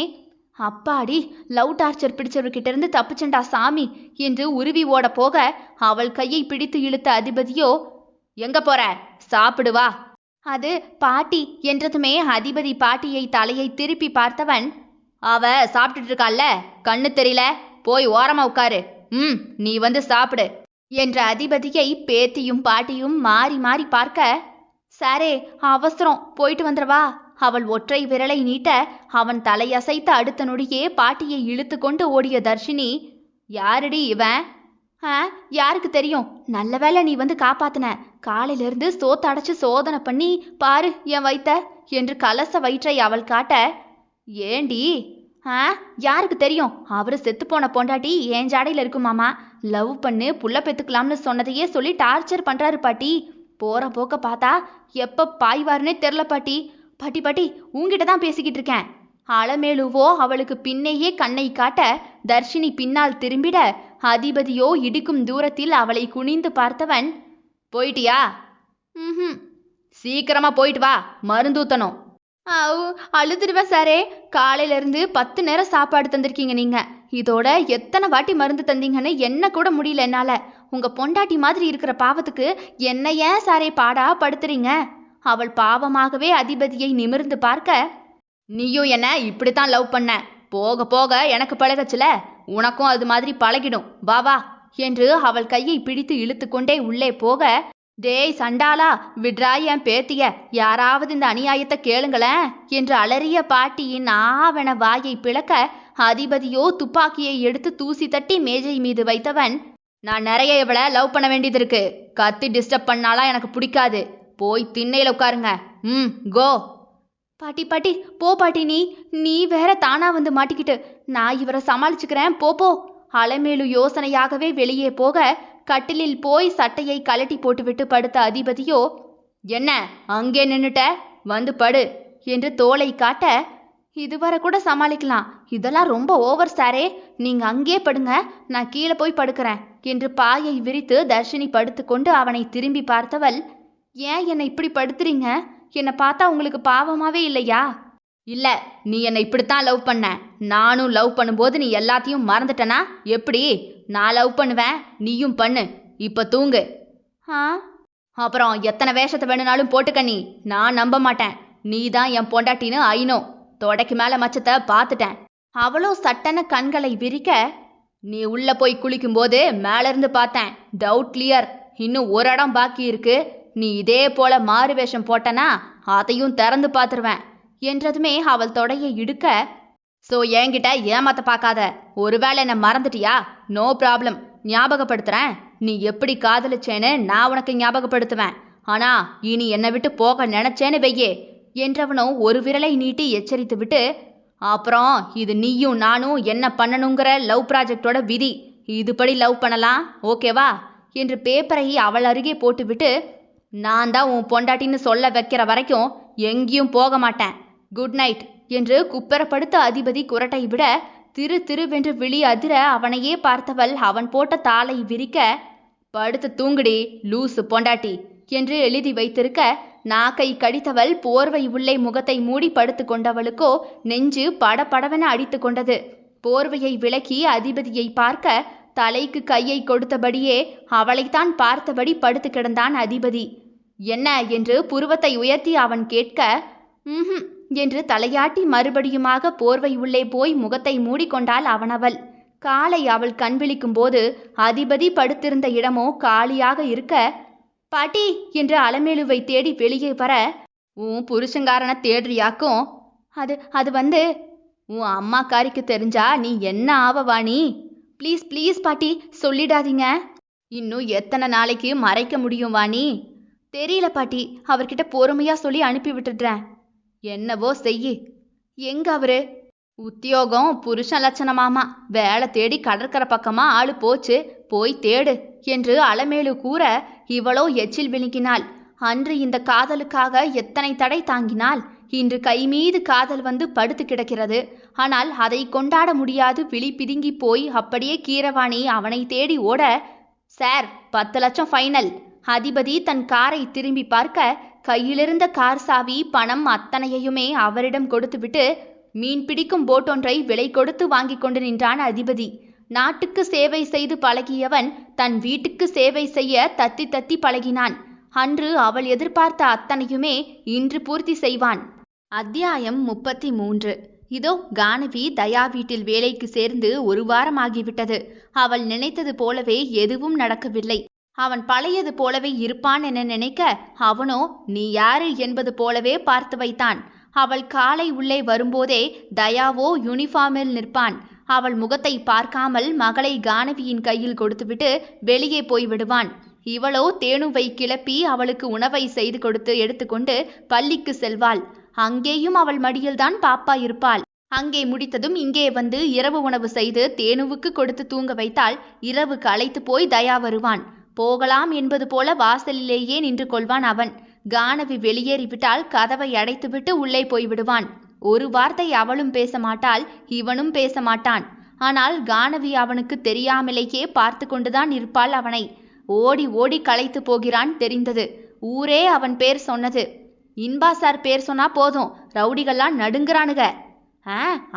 அப்பாடி, லவ் டார்ச்சர் பிடிச்சவர்கிட்ட இருந்து தப்பிச்சண்டா சாமி என்று உருவி ஓட போக, அவள் கையை பிடித்து இழுத்த அதிபதியோ, எங்க போற? சாப்பிடுவா. அது பாட்டி என்றதுமே அதிபதி பாட்டியை தலையை திருப்பி பார்த்தவன், அவ சாப்பிட்டுட்டு இருக்கால, கண்ணு தெரியல, போய் ஓரமா உட்காரு. நீ வந்து சாப்பிடு என்ற அதிபதியை பேத்தியும் பாட்டியும் மாறி மாறி பார்க்க, சாரே அவசரம், போயிட்டு வந்துடவா. அவள் ஒற்றை விரலை நீட்ட அவன் தலையசைத்த அடுத்த நொடியே பாட்டியை இழுத்து கொண்டு ஓடிய தர்ஷினி, யாரடி இவன்? யாருக்கு தெரியும்? நல்ல வேளை நீ வந்து காப்பாத்தின. காலையிலிருந்து சோத்த அடைச்சு சோதனை பண்ணி பாரு என் வயித்த என்று கலச வயிற்றை அவள் காட்ட, ஏண்டி? யாருக்கு தெரியும்? அவரு செத்து போன பொண்டாட்டி என் ஜாடையில இருக்குமாமா. லவ் பண்ணு புள்ள பெத்துக்கலாம்னு சொன்னதையே சொல்லி டார்ச்சர் பண்றாரு பாட்டி. போற போக்க பார்த்தா எப்ப பாய்வாருன்னே தெரில பாட்டி. பாட்டி பாட்டி, உங்ககிட்ட தான் பேசிக்கிட்டு இருக்கேன். அலமேலுவோ அவளுக்கு பின்னேயே கண்ணை காட்ட தர்ஷினி பின்னால் திரும்பிட, அதிபதியோ இடிக்கும் தூரத்தில் அவளை குனிந்து பார்த்தவன், போயிட்டியா? சீக்கிரமா போயிட்டு வா, மருந்தூத்தணும். அழுதுடுவேன் சாரே. காலையிலேருந்து 10 நேரம் சாப்பாடு தந்திருக்கீங்க நீங்க. இதோட எத்தனை வாட்டி மருந்து தந்தீங்கன்னு என்ன கூட முடியல என்னால. உங்க பொண்டாட்டி மாதிரி இருக்கிற பாவத்துக்கு என்ன ஏன் சாரே பாடா படுத்துறீங்க? அவள் பாவமாகவே அதிபதியை நிமிர்ந்து பார்க்க, நீயும் என்ன இப்படித்தான் லவ் பண்ண. போக போக எனக்கு பழகச்சுல, உனக்கும் அது மாதிரி பழகிடும். வா வா என்று அவள் கையை பிடித்து இழுத்து கொண்டே உள்ளே போக, டேய் சண்டாலா, விட்ரா என் பேத்திய, யாராவது இந்த அநியாயத்தை கேளுங்களேன் என்று அலறிய பாட்டியின் ஆவன வாயை பிளக்க, அதிபதியோ துப்பாக்கியை எடுத்து தூசி தட்டி மேஜை மீது வைத்தவன், நான் நிறைய இவளை லவ் பண்ண வேண்டியது இருக்கு. கத்தி டிஸ்டர்ப் பண்ணாலாம் எனக்கு பிடிக்காது. போய் திண்ணையில உட்காருங்க. கோ. பாட்டி பாட்டி, போ பாட்டி. நீ வேற தானா வந்து மாட்டிக்கிட்டு. நான் இவரை சமாளிச்சுக்கிறேன், போ. அலமேலு யோசனையாகவே வெளியே போக, கட்டிலில் போய் சட்டையை கலட்டி போட்டுவிட்டு படுத்த அதிபதியோ, என்ன அங்கே நின்னுட்ட, வந்து படு என்று தோளை காட்ட, இதுவரை கூட சமாளிக்கலாம், இதெல்லாம் ரொம்ப ஓவர் சாரே. நீங்க அங்கே படுங்க, நான் கீழே போய் படுக்கிறேன் என்று பாயை விரித்து தர்ஷினி படுத்துக்கொண்டு அவனை திரும்பி பார்த்தவள், ஏன் என்னை இப்படி படுத்துறீங்க? என்னை பார்த்தா உங்களுக்கு பாவமாவே இல்லையா? இல்ல, நீ என்னை இப்படித்தான் லவ் பண்ண. நானும் லவ் பண்ணும்போது நீ எல்லாத்தையும் மறந்துட்டனா எப்படி? நான் லவ் பண்ணுவேன், நீயும் பண்ணு. இப்ப தூங்கு. அப்புறம் எத்தனை வேஷத்தை வேணும்னாலும் போட்டுக்க. நான் நம்ப மாட்டேன். நீ தான் என் பொண்டாட்டின்னு ஐனோ. தொடைக்கு மேல மச்சத்தை பார்த்துட்டேன். அவளோ சட்டன கண்களை விரிக்க, நீ உள்ள போய் குளிக்கும் போது மேல இருந்து பார்த்தேன். Doubt clear. இன்னும் ஒரு இடம் பாக்கி இருக்கு. நீ இதே போல மாறு வேஷம் போட்டனா அதையும் திறந்து பார்த்துருவேன் என்றதுமே அவள் தொடையை இடுக்க, ஸோ என்கிட்ட ஏமாத்த பார்க்காத. ஒருவேளை என்ன மறந்துட்டியா? நோ ப்ராப்ளம், ஞாபகப்படுத்துறேன். நீ எப்படி காதலிச்சேன்னு நான் உனக்கு ஞாபகப்படுத்துவேன். ஆனா இனி என்னை விட்டு போக நினைச்சேன்னு வெய்யே என்றவனோ ஒரு விரலை நீட்டி எச்சரித்து விட்டு, அப்புறம் இது நீயும் நானும் என்ன பண்ணணுங்கிற லவ் ப்ராஜெக்டோட விதி. இதுபடி லவ் பண்ணலாம், ஓகேவா என்று பேப்பரை அவள் அருகே போட்டுவிட்டு, நான் தான் உன் பொண்டாட்டின்னு சொல்ல வைக்கிற வரைக்கும் எங்கேயும் போக மாட்டேன், குட் நைட் என்று குப்பரப்படுத்த அதிபதி குரட்டை விட, திரு திருவென்று விழி அதிர அவனையே பார்த்தவள் அவன் போட்ட தாளை விரிக்க, படுத்து தூங்குடி லூசு பொண்டாட்டி என்று எழுதி வைத்திருக்க, நாக்கை கடித்தவள் போர்வை உள்ளே முகத்தை மூடி படுத்து கொண்டவளுக்கோ நெஞ்சு படபடவென அடித்து கொண்டது. போர்வையை விலக்கி அதிபதியை பார்க்க தலைக்கு கையை கொடுத்தபடியே அவளைத்தான் பார்த்தபடி படுத்து கிடந்தான் அதிபதி. என்ன என்று புருவத்தை உயர்த்தி அவன் கேட்க, என்று தலையாட்டி மறுபடியுமாக போர்வை உள்ளே போய் முகத்தை மூடிக்கொண்டாள் அவனவள். காலை அவள் கண் விழிக்கும் போது அதிபதி படுத்திருந்த இடமோ காலியாக இருக்க, பாட்டி என்று அலமேலுவை தேடி வெளியே வர, உன் புருஷங்காரனை தேடுறியாக்கும். அது வந்து உன் அம்மாக்காரிக்கு தெரிஞ்சா நீ என்ன ஆவவாணி? ப்ளீஸ் ப்ளீஸ் பாட்டி சொல்லிடாதீங்க. இன்னும் எத்தனை நாளைக்கு மறைக்க முடியும் வாணி? தெரியல பாட்டி, அவர்கிட்ட பொறுமையா சொல்லி அனுப்பி விட்டுடுறேன். என்னவோ செய்யு. எங்க அவரு? உத்தியோகம் புருஷன் லட்சணமாமா, வேலை தேடி கடற்கரை பக்கமா ஆளு போச்சு, போய் தேடு என்று அலமேலு கூற இவளோ எச்சில் விழுங்கினாள். அன்று இந்த காதலுக்காக எத்தனை தடை தாங்கினாள். இன்று கை மீது காதல் வந்து படுத்து கிடக்கிறது. ஆனால் அதை கொண்டாட முடியாது விழி பிதுங்கி போய் அப்படியே கீரவாணி அவனை தேடி ஓட, சார் 10 லட்சம் ஃபைனல். அதிபதி தன் காரை திரும்பி பார்க்க கையிலிருந்த கார் சாவி பணம் அத்தனையுமே அவரிடம் கொடுத்துவிட்டு மீன் பிடிக்கும் போட்டொன்றை விலை கொடுத்து வாங்கி கொண்டு நின்றான் அதிபதி. நாட்டுக்கு சேவை செய்து பழகியவன் தன் வீட்டுக்கு சேவை செய்ய தத்தி தத்தி பழகினான். அன்று அவள் எதிர்பார்த்த அத்தனையுமே இன்று பூர்த்தி செய்வான். அத்தியாயம் 33. இதோ கானவி தயா வீட்டில் வேலைக்கு சேர்ந்து 1 வாரம் ஆகிவிட்டது. அவள் நினைத்தது போலவே எதுவும் நடக்கவில்லை. அவன் பழையது போலவே இருப்பான் என நினைக்க, அவனோ நீ யாரு என்பது போலவே பார்த்து வைத்தான். அவள் காலை உள்ளே வரும்போதே தயாவோ யூனிஃபார்மில் நிற்பான். அவள் முகத்தை பார்க்காமல் மகளை கானவியின் கையில் கொடுத்துவிட்டு வெளியே போய் விடுவான். இவளோ தேனுவை கிளப்பி அவளுக்கு உணவை செய்து கொடுத்து எடுத்துக்கொண்டு பள்ளிக்கு செல்வாள். அங்கேயும் அவள் மடியில்தான் பாப்பா இருப்பாள். அங்கே முடித்ததும் இங்கே வந்து இரவு உணவு செய்து தேனுவுக்கு கொடுத்து தூங்க வைத்தால் இரவுக்கு அழைத்து போய் தயா வருவான். போகலாம் என்பது போல வாசலிலேயே நின்று கொள்வான் அவன். கானவி வெளியேறிவிட்டால் கதவை அடைத்துவிட்டு உள்ளே போய்விடுவான். ஒரு வார்த்தை அவளும் பேச மாட்டாள், இவனும் பேச மாட்டான். ஆனால் கானவி அவனுக்கு தெரியாமலேயே பார்த்து கொண்டுதான் இருப்பாள் அவனை. ஓடி ஓடி களைத்து போகிறான் தெரிந்தது. ஊரே அவன் பேர் சொன்னது. இன்பா சார் பேர் சொன்னா போதும், ரவுடிகள்லாம் நடுங்குறானுக.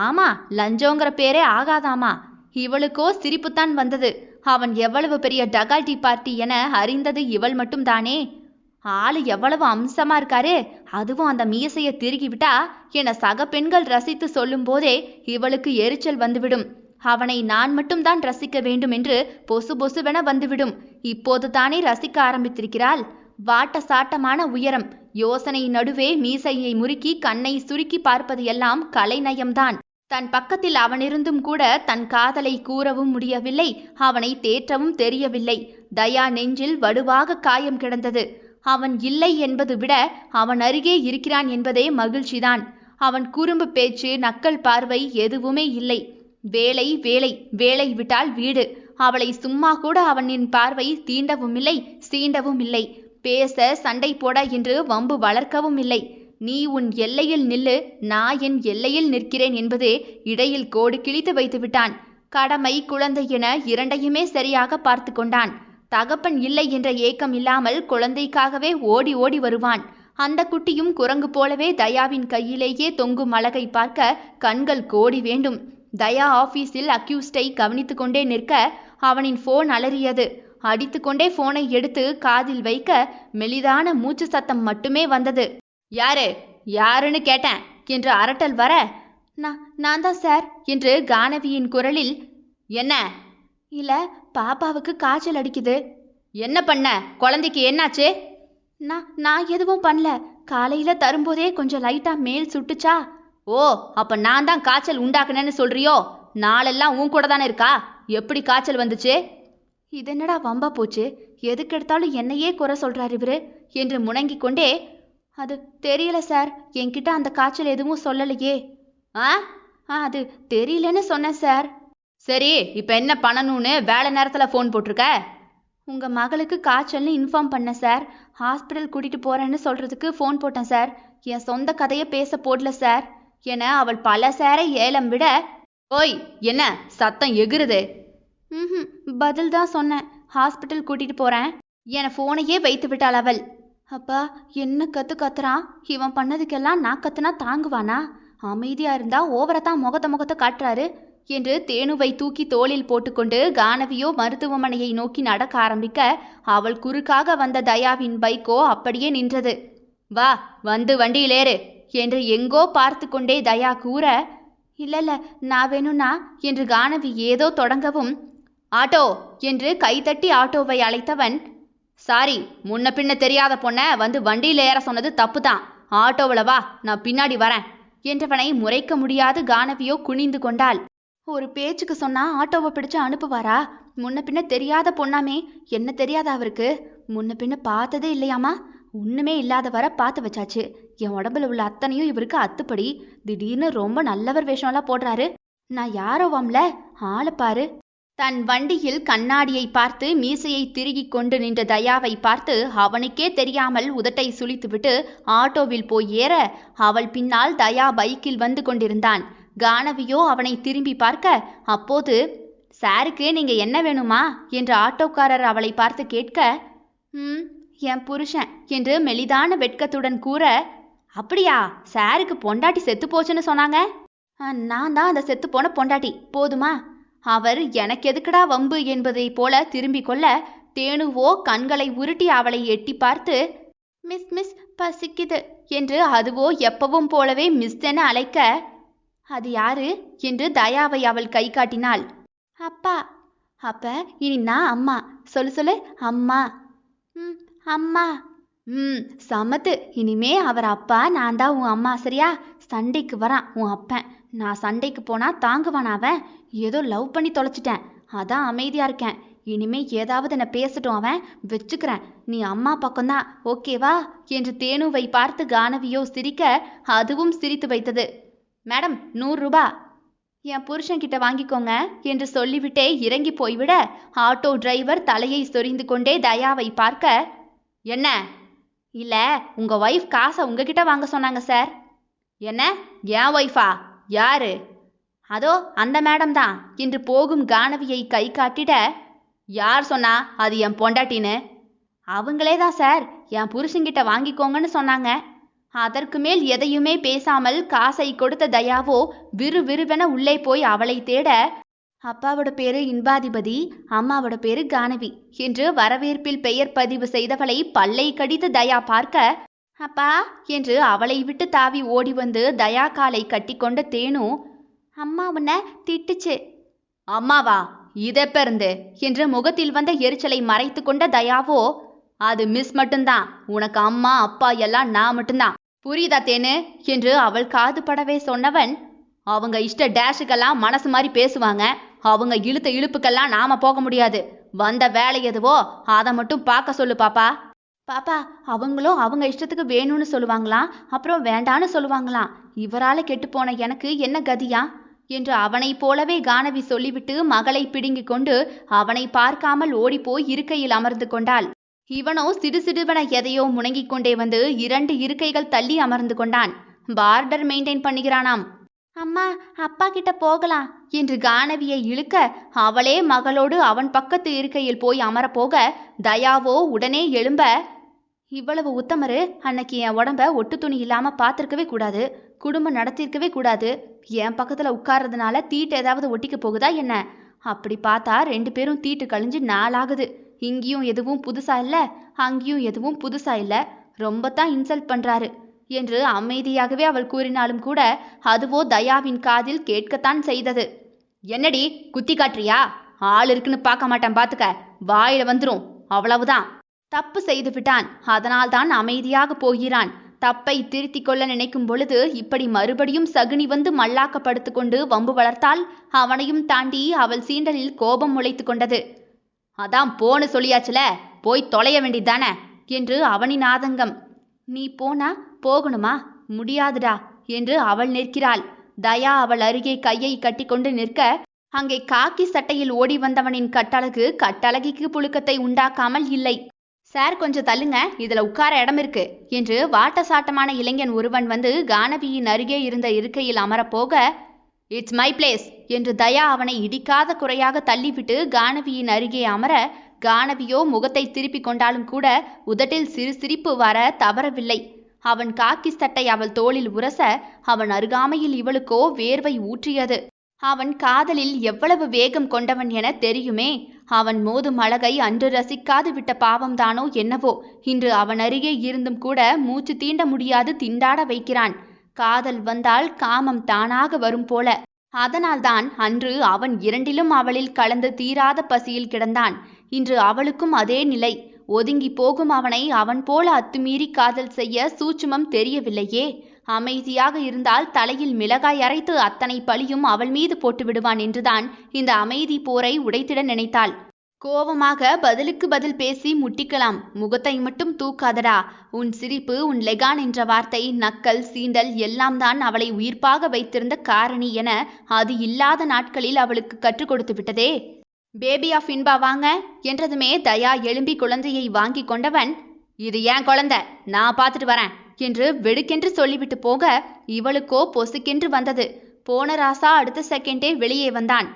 ஆமா, லஞ்சோங்கிற பேரே ஆகாதாமா. இவளுக்கோ சிரிப்புத்தான் வந்தது. அவன் எவ்வளவு பெரிய டகால்டி பார்ட்டி என அறிந்தது இவள் மட்டும் தானே. ஆளு எவ்வளவு அம்சமா இருக்காரு, அதுவும் அந்த மீசையை திருகிவிட்டா என சக பெண்கள் ரசித்து சொல்லும் போதே இவளுக்கு எரிச்சல் வந்துவிடும். அவனை நான் மட்டும்தான் ரசிக்க வேண்டும் என்று பொசு பொசுவென வந்துவிடும். இப்போது தானே ரசிக்க ஆரம்பித்திருக்கிறாள். வாட்ட சாட்டமான உயரம், யோசனை நடுவே மீசையை முறுக்கி கண்ணை சுருக்கி பார்ப்பது எல்லாம் கலைநயம்தான். தன் பக்கத்தில் அவனிருந்தும் கூட தன் காதலை கூறவும் முடியவில்லை, அவனை தேற்றவும் தெரியவில்லை. தயா நெஞ்சில் வடுவாக காயம் கிடந்தது. அவன் இல்லை என்பது விட அவன் அருகே இருக்கிறான் என்பதே மகிழ்ச்சிதான். அவன் குறும்பு பேச்சு, நக்கல் பார்வை எதுவுமே இல்லை. வேலை வேலை வேலை விட்டால் வீடு. அவளை சும்மா கூட அவனின் பார்வை தீண்டவும் இல்லை, சீண்டவும் இல்லை. பேச சண்டை போட என்று வம்பு வளர்க்கவும் இல்லை. நீ உன் எல்லையில் நில்லு, நான் என் எல்லையில் நிற்கிறேன் என்பது இடையில் கோடு கிழித்து வைத்து விட்டான். கடமை குழந்தை என இரண்டையுமே சரியாக பார்த்து கொண்டான். தகப்பன் இல்லை என்ற ஏக்கம் இல்லாமல் குழந்தைக்காகவே ஓடி ஓடி வருவான். அந்த குட்டியும் குரங்கு போலவே தயாவின் கையிலேயே தொங்கும் அழகை பார்க்க கண்கள் கோடி வேண்டும். தயா ஆபீஸில் அக்யூஸ்டை கவனித்து கொண்டே நிற்க அவனின் போன் அலறியது. அடித்துக்கொண்டே போனை எடுத்து காதில் வைக்க மெலிதான மூச்சு சத்தம் மட்டுமே வந்தது. யாருன்னு கேட்டேன் என்று அரட்டல் வர, நான் தான் சார் என்று கானவியின் குரலில், என்ன? இல்ல, பாப்பாவுக்கு காய்ச்சல் அடிக்குது. என்ன பண்ண? குழந்தைக்கு என்னாச்சு? நான் எதுவும் பண்ணல. காலையில தரும்போதே கொஞ்சம் லைட்டா மேல் சுட்டுச்சா. ஓ, அப்ப நான் தான் காய்ச்சல் உண்டாக்குனேன்னு சொல்றியோ? நாளெல்லாம் உன் கூட தானே இருக்கா, எப்படி காய்ச்சல் வந்துச்சு? இது என்னடா வம்பா போச்சு, எதுக்கு எடுத்தாலும் என்னையே குறை சொல்றாரு இவரு என்று முணங்கிக் கொண்டே, அது தெரியல சார், என்கிட்ட அந்த காய்ச்சல் எதுவும் சொல்லலையே. அது தெரியலன்னு சொன்னேன் சார். சரி, இப்போ என்ன பண்ணணும்னு வேலை நேரத்தில் ஃபோன் போட்டிருக்க? உங்கள் மகளுக்கு காய்ச்சல்னு இன்ஃபார்ம் பண்ணேன் சார். ஹாஸ்பிட்டல் கூட்டிகிட்டு போகிறேன்னு சொல்கிறதுக்கு ஃபோன் போட்டேன் சார். என் சொந்த கதையை பேச போடல சார். என அவள் பல சேரை ஏலம் விட, ஓய் என்ன சத்தம் எகுறுது? ம், பதில் தான் சொன்னேன். ஹாஸ்பிட்டல் கூட்டிகிட்டு போகிறேன் என ஃபோனையே வைத்து விட்டாள் அவள். அப்பா, என்ன கத்துறான்? இவன் பண்ணதுக்கெல்லாம் நான் கத்துனா தாங்குவானா? அமைதியா இருந்தா ஓவரத்தான் முகத்தை காட்டுறாரு என்று தேனுவை தூக்கி தோளில் போட்டுக்கொண்டு கானவியோ மருத்துவமனையை நோக்கி நடக்க ஆரம்பிக்க, அவள் குறுக்காக வந்த தயாவின் பைக்கோ அப்படியே நின்றது. வா, வந்து வண்டியிலேறு என்று எங்கோ பார்த்து கொண்டே தயா கூற, இல்ல நான் வேணும்னா என்று கானவி ஏதோ தொடங்கவும், ஆட்டோ என்று கைதட்டி ஆட்டோவை அழைத்தவன், சாரி, முன்ன பின்ன தெரியாத பொண்ண வந்து வண்டியில் ஏற சொன்னது தப்பு தான். ஆட்டோவில் வா, நான் பின்னாடி வரேன் என்றவனை முறைக்க முடியாது கானவியோ குனிந்து கொண்டாள். ஒரு பேச்சுக்கு சொன்னா ஆட்டோவை பிடிச்சு அனுப்புவாரா? முன்ன பின்ன தெரியாத பொண்ணாமே, என்ன தெரியாத அவருக்கு? முன்ன பின்ன பார்த்ததே இல்லையாமா? ஒண்ணுமே இல்லாதவரை பார்த்து வச்சாச்சு. என் உடம்புல உள்ள அத்தனையும் இவருக்கு அத்துப்படி. திடீர்னு ரொம்ப நல்லவர் வேஷம்லாம் போடுறாரு. நான் யாரோவாம்ல, ஆளை பாரு. தன் வண்டியில் கண்ணாடியை பார்த்து மீசையை திருகிக் கொண்டு நின்ற தயாவை பார்த்து அவனுக்கே தெரியாமல் உதட்டை சுளித்துவிட்டு ஆட்டோவில் போய் ஏற, அவள் பின்னால் தயா பைக்கில் வந்து கொண்டிருந்தான். கானவியோ அவனை திரும்பி பார்க்க, அப்போது சாருக்கு நீங்க என்ன வேணுமா என்று ஆட்டோக்காரர் அவளை பார்த்து கேட்க, என் புருஷன் என்று மெலிதான வெட்கத்துடன் கூற, அப்படியா, சாருக்கு பொண்டாட்டி செத்து போச்சுன்னு சொன்னாங்க? நான் தான் அந்த செத்து போன பொண்டாட்டி, போதுமா? அவர் எனக்கு எதுக்குடா வம்பு என்பதை போல திரும்பி கொள்ள, தேனுவோ கண்களை உருட்டி அவளை எட்டி பார்த்து, மிஸ் மிஸ் பசிக்குது என்று அதுவோ எப்பவும் போலவே மிஸ் என அழைக்க, அது யாரு என்று தயாவை அவள் கை காட்டினாள். அப்பா. அப்ப இனி நான் அம்மா. சொல்லு அம்மா. அம்மா. சமத்து. இனிமே அவர் அப்பா, நான் தான் உன் அம்மா, சரியா? சண்டைக்கு வரான் உன் அப்பன். நான் சண்டைக்கு போனா தாங்குவான் அவன். ஏதோ லவ் பண்ணி தொலைச்சிட்டேன், அதான் அமைதியா இருக்கேன். இனிமே ஏதாவது என்ன பேசட்டும், அவன் வச்சுக்கிறேன். நீ அம்மா பக்கம்தான், ஓகேவா என்று தேனுவை பார்த்து கானவியோ சிரிக்க, அதுவும் சிரித்து வைத்தது. மேடம், 100 ரூபா என் புருஷன்கிட்ட வாங்கிக்கோங்க என்று சொல்லிவிட்டே இறங்கி போய்விட, ஆட்டோ டிரைவர் தலையை சொரிந்து கொண்டே தயாவை பார்க்க, என்ன? இல்ல, உங்க ஒய்ஃப் காசை உங்ககிட்ட வாங்க சொன்னாங்க சார். என்ன, என் ஒய்ஃபா? யாரு? அதோ அந்த மேடம் தான் என்று போகும் கானவியை கை காட்டிட, யார் சொன்னா அது என் பொண்டாட்டின்னு? அவங்களே தான் சார், என் புருஷன்கிட்ட வாங்கிக்கோங்கன்னு சொன்னாங்க. அதற்கு மேல் எதையுமே பேசாமல் காசை கொடுத்த தயாவோ விறுவிறுவென உள்ளே போய் அவளை தேட, அப்பாவோட பேரு இன்பாதிபதி, அம்மாவோட பேரு கானவி என்று வரவேற்பில் பெயர் பதிவு செய்தவளை பல்லை கடித்து தயா பார்க்க, அப்பா என்று அவளை விட்டு தாவி ஓடி வந்து தயா காலை கட்டி கொண்ட தேனு, அம்மா உன்னை திட்டுச்சு. அம்மாவா? இதெப்பிருந்து என்று முகத்தில் வந்த எரிச்சலை மறைத்து கொண்ட தயாவோ, அது மிஸ் மட்டும்தான், உனக்கு அம்மா அப்பா எல்லாம் நான் மட்டும்தான், புரியுதா தேனு என்று அவள் காது படவே சொன்னவன், அவங்க இஷ்ட டேஷுக்கெல்லாம் மனசு மாதிரி பேசுவாங்க. அவங்க இழுத்த இழுப்புக்கெல்லாம் நாம போக முடியாது. வந்த வேலை எதுவோ அதை மட்டும் பார்க்க சொல்லு பாப்பா. பாப்பா, அவங்களும் அவங்க இஷ்டத்துக்கு வேணும்னு சொல்லுவாங்களாம், அப்புறம் வேண்டான்னு சொல்லுவாங்களாம். இவரால் கெட்டுப்போன எனக்கு என்ன கதியா என்று அவனை போலவே கானவி சொல்லிவிட்டு மகளை பிடுங்கி கொண்டு அவனை பார்க்காமல் ஓடிப்போய் இருக்கையில் அமர்ந்து கொண்டாள். இவனோ சிடுசிடுவன எதையோ முணங்கிக் கொண்டே வந்து 2 இருக்கைகள் தள்ளி அமர்ந்து கொண்டான். பார்டர் மெயின்டைன் பண்ணுகிறானாம். அம்மா, அப்பா கிட்ட போகலாம் என்று கானவியை இழுக்க, அவளே மகளோடு அவன் பக்கத்து இருக்கையில் போய் அமரப்போக, தயாவோ உடனே எழும்ப, இவ்வளவு உத்தமரு அன்னைக்கு என் உடம்ப ஒட்டு துணி இல்லாம பார்த்துருக்கவே கூடாது, குடும்பம் நடத்திருக்கவே கூடாது. என் பக்கத்துல உட்கார்றதுனால தீட்டு ஏதாவது ஒட்டிக்க போகுதா என்ன? அப்படி பார்த்தா 2 பேரும் தீட்டு கழிஞ்சு நாளாகுது. இங்கேயும் எதுவும் புதுசா இல்ல, அங்கேயும் எதுவும் புதுசா இல்ல. ரொம்பத்தான் இன்சல்ட் பண்றாரு என்று அமைதியாகவே அவள் கூறினாலும் கூட அதுவோ தயாவின் காதில் கேட்கத்தான் செய்தது. என்னடி குத்தி காட்டுறியா? ஆள் இருக்குன்னு பார்க்க மாட்டேன் பாத்துக்க, வாயில வந்துரும், அவ்வளவுதான். தப்பு செய்து விட்டான், அதனால்தான் அமைதியாக போகிறான். தப்பை திருத்திக் கொள்ள நினைக்கும் பொழுது இப்படி மறுபடியும் சகுனி வந்து மல்லாக்கப்படுத்து கொண்டு வம்பு வளர்த்தால் அவனையும் தாண்டி அவள் சீண்டலில் கோபம் முளைத்து கொண்டது. அதான் போன்னு சொல்லியாச்சுல, போய் தொலைய வேண்டியதானே என்று அவனின் ஆதங்கம். நீ போனா போகணுமா? முடியாதுடா என்று அவள் நிற்கிறாள். தயா அவள் அருகே கையை கட்டிக்கொண்டு நிற்க, அங்கே காக்கி சட்டையில் ஓடி வந்தவனின் கட்டழகிக்கு புழுக்கத்தை உண்டாக்காமல் இல்லை. சார் கொஞ்சம் தள்ளுங்க, இதுல உட்கார இடம் இருக்கு என்று வாட்டசாட்டமான இளைஞன் ஒருவன் வந்து கானவியின் அருகே இருந்த இருக்கையில் அமரப்போக, இட்ஸ் மை பிளேஸ் என்று தயா அவனை இடிக்காத குறையாக தள்ளிவிட்டு கானவியின் அருகே அமர, கானவியோ முகத்தை திருப்பி கொண்டாலும் கூட உதட்டில் சிறு சிரிப்பு வர தவறவில்லை. அவன் காக்கி சட்டை அவள் தோளில் உரச, அவன் அருகாமையில் இவளுக்கோ வேர்வை ஊற்றியது. அவன் காதலில் எவ்வளவு வேகம் கொண்டவன் என தெரியுமே. அவன் மோதும் அழகை அன்று ரசிக்காது விட்ட பாவம்தானோ என்னவோ, இன்று அவன் அருகே இருந்தும் கூட மூச்சு தீண்ட முடியாது திண்டாட வைக்கிறான். காதல் வந்தால் காமம் தானாக வரும் போல. அதனால்தான் அன்று அவன் இரண்டிலும் அவளில் கலந்து தீராத பசியில் கிடந்தான். இன்று அவளுக்கும் அதே நிலை. ஒதுங்கி போகும் அவனை அவன் போல அத்துமீறி காதல் செய்ய சூட்சுமம் தெரியவில்லையே. அமைதியாக இருந்தால் தலையில் மிளகாய் அரைத்து அத்தனை பழியும் அவள் மீது போட்டு விடுவான் என்றுதான் இந்த அமைதி போரை உடைத்திட நினைத்தாள். கோபமாக பதிலுக்கு பதில் பேசி முட்டிக்கலாம். முகத்தை மட்டும் தூக்காதடா. உன் சிரிப்பு, உன் லெகான் என்ற வார்த்தை, நக்கல், சீண்டல் எல்லாம் தான் அவளை உயிர்ப்பாக வைத்திருந்த காரணி என அது இல்லாத நாட்களில் அவளுக்கு கற்றுக் கொடுத்து விட்டதே. பேபி ஆஃப் இன்பா வாங்க என்றதுமே தயா எழும்பி குழந்தையை வாங்கி கொண்டவன், இது ஏன் குழந்தை, நான் பார்த்துட்டு வரேன் என்று வெடுக்கென்று சொல்லிவிட்டு போக, இவளுக்கோ பொசுக்கென்று வந்தது. போன ராசா அடுத்த செகண்டே வெளியே வந்தான்.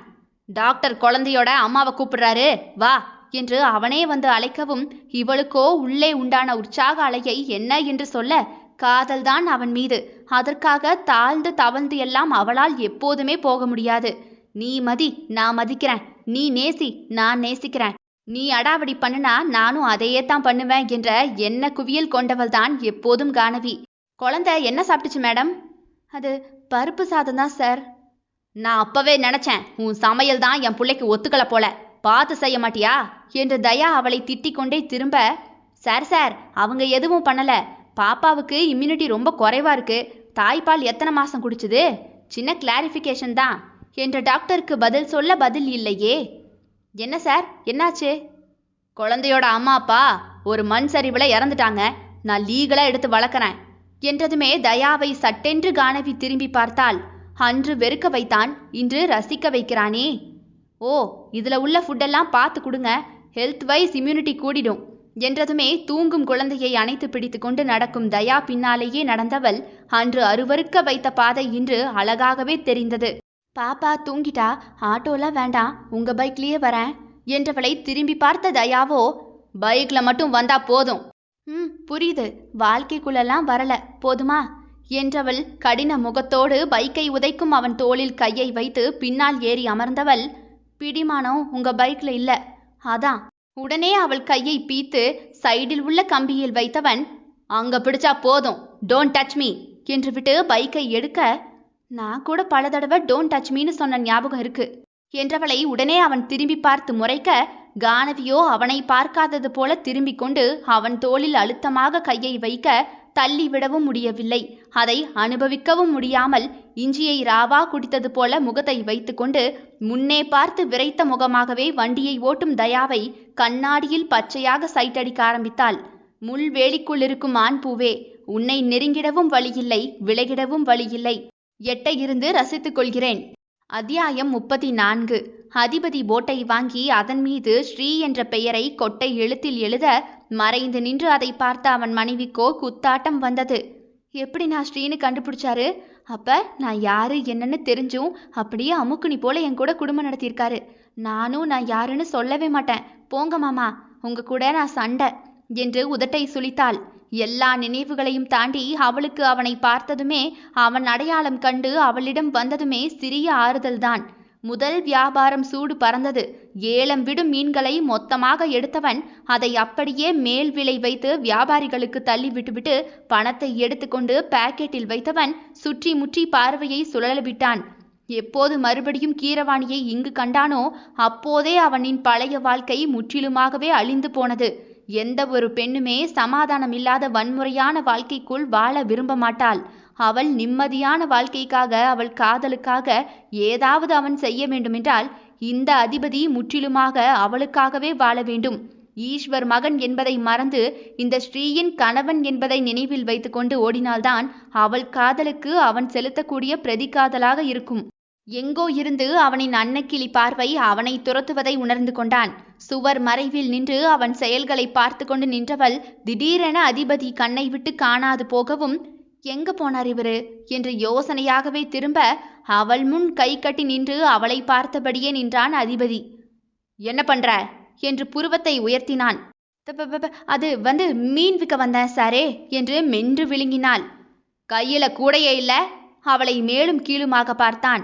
டாக்டர் குழந்தையோட அம்மாவை கூப்பிடுறாரு, வா என்று அவனே வந்து அழைக்கவும், இவளுக்கோ உள்ளே உண்டான உற்சாக அலையை என்ன என்று சொல்ல, காதல்தான் அவன் மீது. அதற்காக தாழ்ந்து தவழ்ந்து எல்லாம் அவளால் எப்போதுமே போக முடியாது. நீ மதி, நான் மதிக்கிறேன். நீ நேசி, நான் நேசிக்கிறேன். நீ அடாவடி பண்ணுனா நானும் அதையே தான் பண்ணுவேன் என்ற என்ன குவியல் கொண்டவள் தான் எப்போதும் கானவி. குழந்தை என்ன சாப்பிட்டுச்சு மேடம்? அது பருப்பு சாதம் தான் சார். நான் அப்பவே நினைச்சேன், உன் சமையல் தான் என் பிள்ளைக்கு ஒத்துக்கல போல, பார்த்து செய்ய மாட்டியா என்று தயா அவளை திட்டிக் கொண்டே திரும்ப, சார் அவங்க எதுவும் பண்ணல. பாப்பாவுக்கு இம்யூனிட்டி ரொம்ப குறைவா இருக்கு. தாய்ப்பால் எத்தனை மாசம் குடிச்சுது? சின்ன கிளாரிஃபிகேஷன் தான் என்ற டாக்டருக்கு பதில் சொல்ல பதில் இல்லையே. என்ன சார், என்னாச்சு? குழந்தையோட அம்மா அப்பா ஒரு மண் சரிவுல இறந்துட்டாங்க. நான் லீகலா எடுத்து வளர்க்குறேன் என்றதுமே தயாவை சட்டென்று கானவி திரும்பி பார்த்தாள். அன்று வெறுக்க வைத்தான், இன்று ரசிக்க வைக்கிறானே. ஓ, இதுல உள்ள ஃபுட்டெல்லாம் பார்த்து கொடுங்க, ஹெல்த் வைஸ் இம்யூனிட்டி கூடிடும் என்றதுமே தூங்கும் குழந்தையை அணைத்து பிடித்து கொண்டு நடக்கும் தயா பின்னாலேயே நடந்தவள் அன்று அருவருக்க வைத்த பாதை இன்று அழகாகவே தெரிந்தது. பாப்பா தூங்கிட்டா, ஆட்டோலாம் வேண்டாம், உங்க பைக்லயே வரேன் என்றவளை திரும்பி பார்த்த தயாவோ, பைக்ல மட்டும் வந்தா போதும். புரியுது, வாழ்க்கைக்குள்ளெல்லாம் வரல, போதுமா என்றவள் கடின முகத்தோடு பைக்கை உதைக்கும் அவன் தோளில் கையை வைத்து பின்னால் ஏறி அமர்ந்தவள், பிடிமானம் உங்க பைக்ல இல்ல, அதான். உடனே அவள் கையை பீத்து சைடில் உள்ள கம்பியில் வைத்தவன், அங்க பிடிச்சா போதும், டோன்ட் டச் மீ என்று விட்டு பைக்கை எடுக்க, நான் கூட பல தடவை டோன்ட் டச் மீன்னு சொன்ன ஞாபகம் இருக்கு என்றவளை உடனே அவன் திரும்பி பார்த்து முறைக்க, கானவியோ அவனை பார்க்காதது போல திரும்பிக் கொண்டு அவன் தோளில் அழுத்தமாக கையை வைக்க, தள்ளி விடவும் முடியவில்லை. அதை அனுபவிக்கவும் முடியாமல் இஞ்சியை ராவா குடித்தது போல முகத்தை வைத்துக்கொண்டு முன்னே பார்த்து விரைத்த முகமாகவே வண்டியை ஓட்டும் தயாவை கண்ணாடியில் பச்சையாக சைட்டடிக்க ஆரம்பித்தாள். முள்வேலிக்குள் இருக்கும் ஆண் பூவே, உன்னை நெருங்கிடவும் வழியில்லை, விலகிடவும் வழியில்லை. எட்ட இருந்து ரசித்துக் கொள்கிறேன். அத்தியாயம் 34. அதிபதி போட்டை வாங்கி அதன் மீது ஸ்ரீ என்ற பெயரை கொட்டை எழுத்தில் எழுத மறைந்து நின்று அதை பார்த்த அவன் மனைவிக்கோ குத்தாட்டம் வந்தது. எப்படி நான் ஸ்ரீன்னு கண்டுபிடிச்சாரு? அப்ப நான் யாரு என்னன்னு தெரிஞ்சும் அப்படியே அமுக்குனி போல என் கூட குடும்பம் நடத்தியிருக்காரு. நானும் நான் யாருன்னு சொல்லவே மாட்டேன். போங்க மாமா, உங்க கூட நான் சண்டை என்று உதட்டை சுளித்தாள். எல்லா நினைவுகளையும் தாண்டி அவளுக்கு அவனை பார்த்ததுமே, அவன் அடையாளம் கண்டு அவளிடம் வந்ததுமே சிறிய ஆறுதல்தான். முதல் வியாபாரம் சூடு பறந்தது. ஏலம் விடும் மீன்களை மொத்தமாக எடுத்தவன் அதை அப்படியே மேல் விலை வைத்து வியாபாரிகளுக்கு தள்ளி விட்டுவிட்டு பணத்தை எடுத்துக்கொண்டு பாக்கெட்டில் வைத்தவன் சுற்றி முற்றி பார்வையை சுழலவிட்டான். எப்போது மறுபடியும் கீரவாணியை இங்கு கண்டானோ அப்போதே அவனின் பழைய வாழ்க்கை முற்றிலுமாகவே அழிந்து போனது. எந்த ஒரு பெண்ணுமே சமாதானம் இல்லாத வன்முறையான வாழ்க்கைக்குள் வாழ விரும்ப மாட்டாள். அவள் நிம்மதியான வாழ்க்கைக்காக, அவள் காதலுக்காக ஏதாவது அவன் செய்ய வேண்டுமென்றால் இந்த அதிபதி முற்றிலுமாக அவளுக்காகவே வாழ வேண்டும். ஈஸ்வர் மகன் என்பதை மறந்து இந்த ஸ்ரீயின் கணவன் என்பதை நினைவில் வைத்துக்கொண்டு ஓடினால்தான் அவள் காதலுக்கு அவன் செலுத்தக்கூடிய பிரதிகாதலாக இருக்கும். எங்கோ இருந்து அவனின் அன்னக்கிளி பார்வை அவனை துரத்துவதை உணர்ந்து கொண்டான். சுவர் மறைவில் நின்று அவன் செயல்களை பார்த்து கொண்டு நின்றவள் திடீரென அதிபதி கண்ணை விட்டு காணாது போகவும், எங்க போனார் இவரு என்று யோசனையாகவே திரும்ப அவள் முன் கை கட்டி நின்று அவளை பார்த்தபடியே நின்றான் அதிபதி. என்ன பண்ற என்று புருவத்தை உயர்த்தினான். அது மீன் விற்க வந்தேன் சாரே என்று மென்று விழுங்கினாள். கையில கூடையே இல்ல? அவளை மேலும் கீழுமாக பார்த்தான்.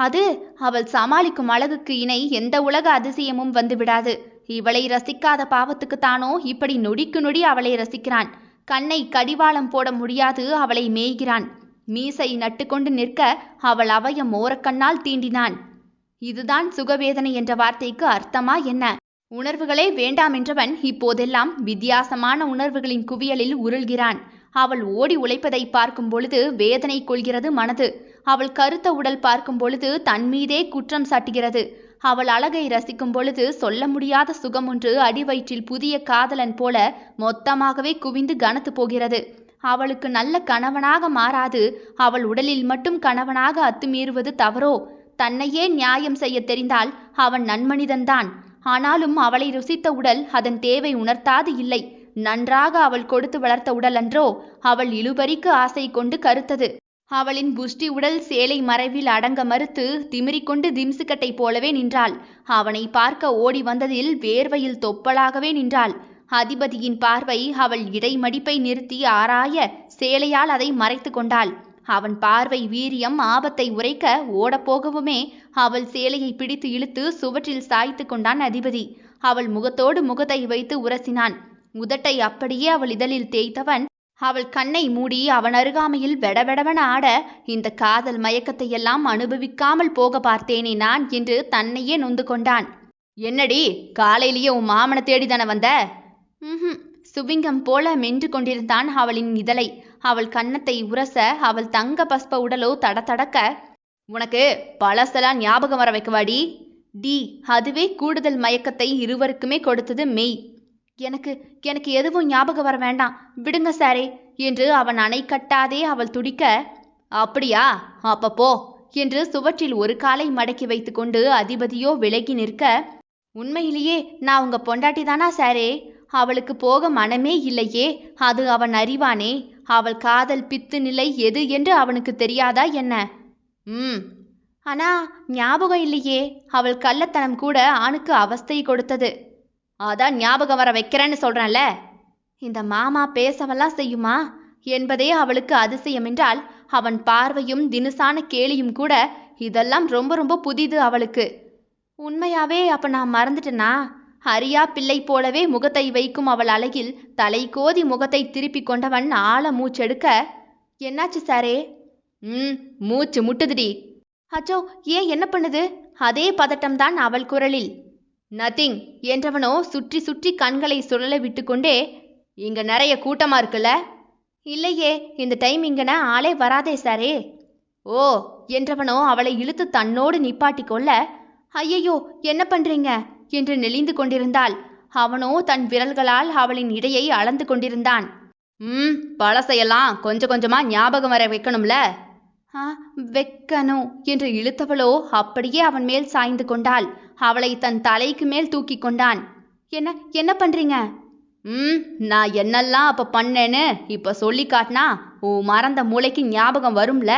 அது அவள் சமாளிக்கும் அழகுக்கு இணை எந்த உலக அதிசயமும் வந்து விடாது. இவளை ரசிக்காத பாவத்துக்குத்தானோ இப்படி நொடிக்கு நொடி அவளை ரசிக்கிறான். கண்ணை கடிவாளம் போட முடியாது அவளை மேய்கிறான். மீசை நட்டுக்கொண்டு நிற்க அவள் அவயம் ஓரக்கண்ணால் தீண்டினான். இதுதான் சுகவேதனை என்ற வார்த்தைக்கு அர்த்தமா என்ன? உணர்வுகளே வேண்டாம் என்றவன் இப்போதெல்லாம் வித்தியாசமான உணர்வுகளின் குவியலில் உருள்கிறான். அவள் ஓடி உழைப்பதை பார்க்கும் பொழுது வேதனை கொள்கிறது மனது. அவள் கருத்த உடல் பார்க்கும் பொழுது தன் மீதே குற்றம் சாட்டுகிறது. அவள் அழகை ரசிக்கும் பொழுது சொல்ல முடியாத சுகம் ஒன்று அடிவயிற்றில் புதிய காதலன் போல மொத்தமாகவே குவிந்து கனத்து போகிறது. அவளுக்கு நல்ல கணவனாக மாறாது அவள் உடலில் மட்டும் கணவனாக அத்துமீறுவது தவறோ? தன்னையே நியாயம் செய்ய தெரிந்தால் அவன் நன்மனிதன்தான். ஆனாலும் அவளை ருசித்த உடல் அதன் தேவை உணர்த்தாது இல்லை. நன்றாக அவள் கொடுத்து வளர்த்த உடல் அன்றோ அவள் இழுபறிக்கு ஆசை கொண்டு கருத்தது. அவளின் புஷ்டி உடல் சேலை மறைவில் அடங்க மறுத்து திமிரிக்கொண்டு திம்சுக்கட்டை போலவே நின்றாள். அவனை பார்க்க ஓடி வந்ததில் வேர்வையில் தொப்பலாகவே நின்றாள். அதிபதியின் பார்வை அவள் இடைமடிப்பை நிறுத்தி ஆராய சேலையால் அதை மறைத்து கொண்டாள். அவன் பார்வை வீரியம் ஆபத்தை உரைக்க ஓடப்போகவுமே அவள் சேலையை பிடித்து இழுத்து சுவற்றில் சாய்த்து கொண்டான் அதிபதி. அவள் முகத்தோடு முகத்தை வைத்து உரசினான். உதட்டை அப்படியே அவள் இதழில் தேய்த்தவன் அவள் கண்ணை மூடி அவன் அருகாமையில் வெடவெடவன ஆட, இந்த காதல் மயக்கத்தை எல்லாம் அனுபவிக்காமல் போக பார்த்தேனே நான் என்று தன்னையே நொந்து கொண்டான். என்னடி, காலையிலேயே உன் மாமனை தேடிதானே வந்த? சுவிங்கம் போல மென்று கொண்டிருந்தான் அவளின் இதழை. அவள் கன்னத்தை உரச அவள் தங்க பஸ்ப உடலோ தடதடக்க, உனக்கு பழசெல்லாம் ஞாபகம் வர வைக்கவாடி டி. அதுவே கூடுதல் மயக்கத்தை இருவருக்குமே கொடுத்தது மெய். எனக்கு எதுவும் ஞாபகம் வர வேண்டாம், விடுங்க சாரே என்று அவன் அணை கட்டாதே அவள் துடிக்க, அப்படியா, அப்பப்போ என்று சுவற்றில் ஒரு காலை மடக்கி வைத்து கொண்டு அதிபதியோ விலகி நிற்க, உண்மையிலேயே நான் உங்க பொண்டாட்டி தானா சாரே? அவளுக்கு போக மனமே இல்லையே, அது அவன் அறிவானே? அவள் காதல் பித்து நிலை எது என்று அவனுக்கு தெரியாதா என்ன? ஆனா ஞாபகம் இல்லையே. அவள் கள்ளத்தனம் கூட ஆணுக்கு அவஸ்தை கொடுத்தது. அதான் ஞாபகம் வர வைக்கிறேன்னு சொல்றேன்ல. இந்த மாமா பேசவெல்லாம் செய்யுமா என்பதே அவளுக்கு அதிசயம் என்றால், அவன் பார்வையும் தினுசான கேலியும் கூட இதெல்லாம் ரொம்ப ரொம்ப புதிது அவளுக்கு. உண்மையாவே அப்ப நான் மறந்துட்டேனா? ஹரியா பிள்ளை போலவே முகத்தை வைக்கும் அவள் அழகில் தலை கோதி முகத்தை திருப்பி கொண்டவன் ஆழ மூச்செடுக்க, என்னாச்சு சாரே? மூச்சு முட்டுதுடி. அச்சோ, ஏன், என்ன பண்ணுது? அதே பதட்டம்தான் அவள் குரலில். நத்திங் என்றவனோ சுற்றி சுற்றி கண்களை சுழல விட்டு கொண்டே, இங்க நிறைய கூட்டமா இருக்குல்ல? இல்லையே, இந்த டைம் இங்கன ஆளே வராதே சாரே. ஓ என்றவனோ அவளை இழுத்து தன்னோடு நிப்பாட்டி கொள்ள, ஐயையோ என்ன பண்றீங்க என்று நெளிந்து கொண்டிருந்தாள். அவனோ தன் விரல்களால் அவளின் இடையை அளந்து கொண்டிருந்தான். பழசையெல்லாம் கொஞ்சம் கொஞ்சமா ஞாபகம் வர வைக்கணும்ல. வெக்கணும் என்று இழுத்தவளோ அப்படியே அவன் மேல் சாய்ந்து கொண்டாள். அவளை தன் தலைக்கு மேல் தூக்கி கொண்டான். என்ன பண்றீங்க? நான் என்னெல்லாம் அப்ப பண்ணேன்னு இப்ப சொல்லி காட்டினா உன் மறந்த மூளைக்கு ஞாபகம் வரும்ல.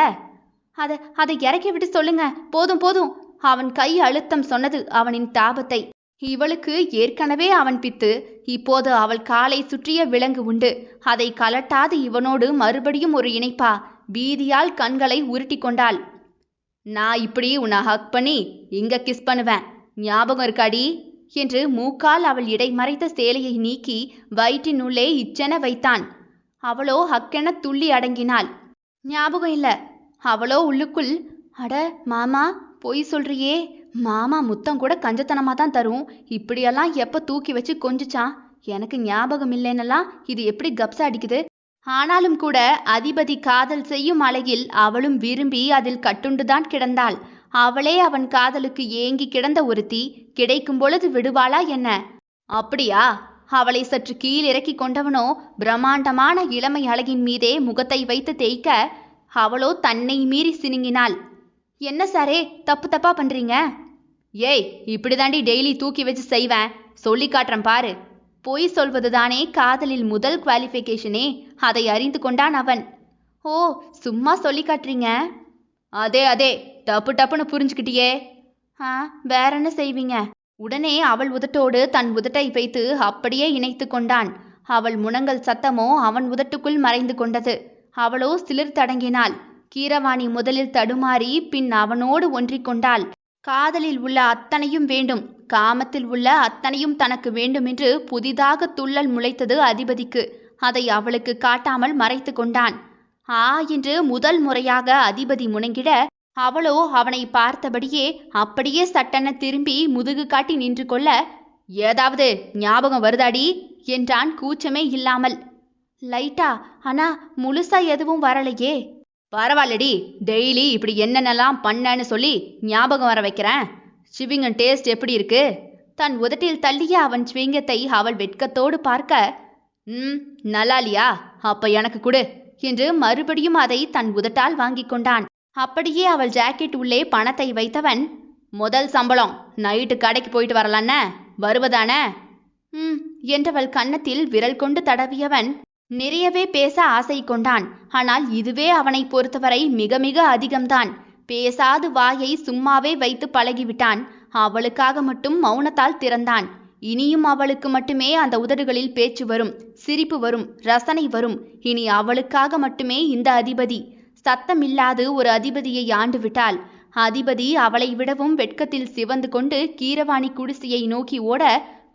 அதை இறக்கி விட்டு சொல்லுங்க, போதும் போதும். அவன் கை அழுத்தம் சொன்னது அவனின் தாபத்தை. இவளுக்கு ஏற்கனவே அவன் பித்து, இப்போது அவள் காலை சுற்றிய விலங்கு உண்டு. அதை கலட்டாது இவனோடு மறுபடியும் ஒரு இணைப்பா? பீதியால் கண்களை உருட்டி கொண்டாள். நான் இப்படி உன்னை ஹக் பண்ணி இங்க கிஸ் பண்ணுவேன், ஞாபகம் இருக்காடி என்று மூக்கால் அவள் இடை மறைத்த சேலையை நீக்கி வயிற்றினுள்ளே இச்சென வைத்தான். அவளோ ஹக்கென துள்ளி அடங்கினாள். ஞாபகம் இல்ல. அவளோ உள்ளுக்குள், அட மாமா, பொய் சொல்றியே, மாமா முத்தம் கூட கஞ்சத்தனமா தான் தரும், இப்படியெல்லாம் எப்ப தூக்கி வச்சு கொஞ்சிச்சான், எனக்கு ஞாபகம் இல்லைன்னெல்லாம் இது எப்படி கப்ச அடிக்குது. ஆனாலும் கூட அதிபதி காதல் செய்யும் அழகில் அவளும் விரும்பி அதில் கட்டுண்டுதான் கிடந்தாள். அவளே அவன் காதலுக்கு ஏங்கி கிடந்த ஒருத்தி கிடைக்கும் பொழுது விடுவாளா என்ன? அப்படியா? அவளை சற்று கீழிறக்கி கொண்டவனோ பிரம்மாண்டமான இளமை அழகின் மீதே முகத்தை வைத்து தேய்க்க அவளோ தன்னை மீறி சினுங்கினாள். என்ன சாரே, தப்பு தப்பா பண்றீங்க? ஏய், இப்படிதாண்டி டெய்லி தூக்கி வச்சு செய்வேன், சொல்லி காட்டுறேன் பாரு. பொய் சொல்வதுதானே காதலில் முதல் குவாலிஃபிகேஷனே, அதை அறிந்து கொண்டான் அவன். ஓ, சும்மா சொல்லி காட்டுறீங்க? அதே அதே, டப்பு டப்புன்னு புரிஞ்சுக்கிட்டியே. வேற என்ன செய்வீங்க? உடனே அவள் உதட்டோடு தன் உதட்டை வைத்து அப்படியே இணைத்து கொண்டான். அவள் முனங்கல் சத்தமோ அவன் உதட்டுக்குள் மறைந்து கொண்டது. அவளோ சிலிர்த்தடங்கினாள். கீரவாணி முதலில் தடுமாறி பின் அவனோடு ஒன்றிக்கொண்டாள். காதலில் உள்ள அத்தனையும் வேண்டும், காமத்தில் உள்ள அத்தனையும் தனக்கு வேண்டும் என்று புதிதாக துள்ளல் முளைத்தது அதிபதிக்கு. அதை அவளுக்கு காட்டாமல் மறைத்து கொண்டான். என்று முதல் முறையாக அதிபதி முணங்கிட அவளோ அவனை பார்த்தபடியே அப்படியே சட்டென திரும்பி முதுகு காட்டி நின்று கொள்ள, ஏதாவது ஞாபகம் வருதாடி என்றான் கூச்சமே இல்லாமல். லைட்டா, ஆனா முழுசா எதுவும் வரலையே. பரவாயில்லடி, டெய்லி இப்படி என்னென்னலாம் பண்ணன்னு சொல்லி ஞாபகம் வர வைக்கிறேன். ஸ்விங்கன் டேஸ்ட் எப்படி இருக்கு? தன் உதட்டில் தள்ளிய அவன் ஸ்விங்கத்தை அவள் வெட்கத்தோடு பார்க்க, நல்லா இல்லையா? அப்ப எனக்கு கொடு என்று மறுபடியும் அதை தன் உதட்டால் வாங்கி கொண்டான். அப்படியே அவள் ஜாக்கெட் உள்ளே பணத்தை வைத்தவன், முதல் சம்பளம், நைட்டு கடைக்கு போயிட்டு வரலான்ன, வருவதானே? என்றவள் கன்னத்தில் விரல் கொண்டு தடவியவன் நிறையவே பேச ஆசை கொண்டான். ஆனால் இதுவே அவனை பொறுத்தவரை மிக மிக அதிகம்தான். பேசாது வாயை சும்மாவே வைத்து பழகிவிட்டான். அவளுக்காக மட்டும் மௌனத்தால் திறந்தான். இனியும் அவளுக்கு மட்டுமே அந்த உதடுகளில் பேச்சு வரும், சிரிப்பு வரும், ரசனை வரும். இனி அவளுக்காக மட்டுமே இந்த அதிபதி. சத்தமில்லாது ஒரு அதிபதியை ஆண்டு விட்டாள். அதிபதி அவளை விடவும் வெட்கத்தில் சிவந்து கொண்டு கீரவாணி குடிசையை நோக்கி ஓட,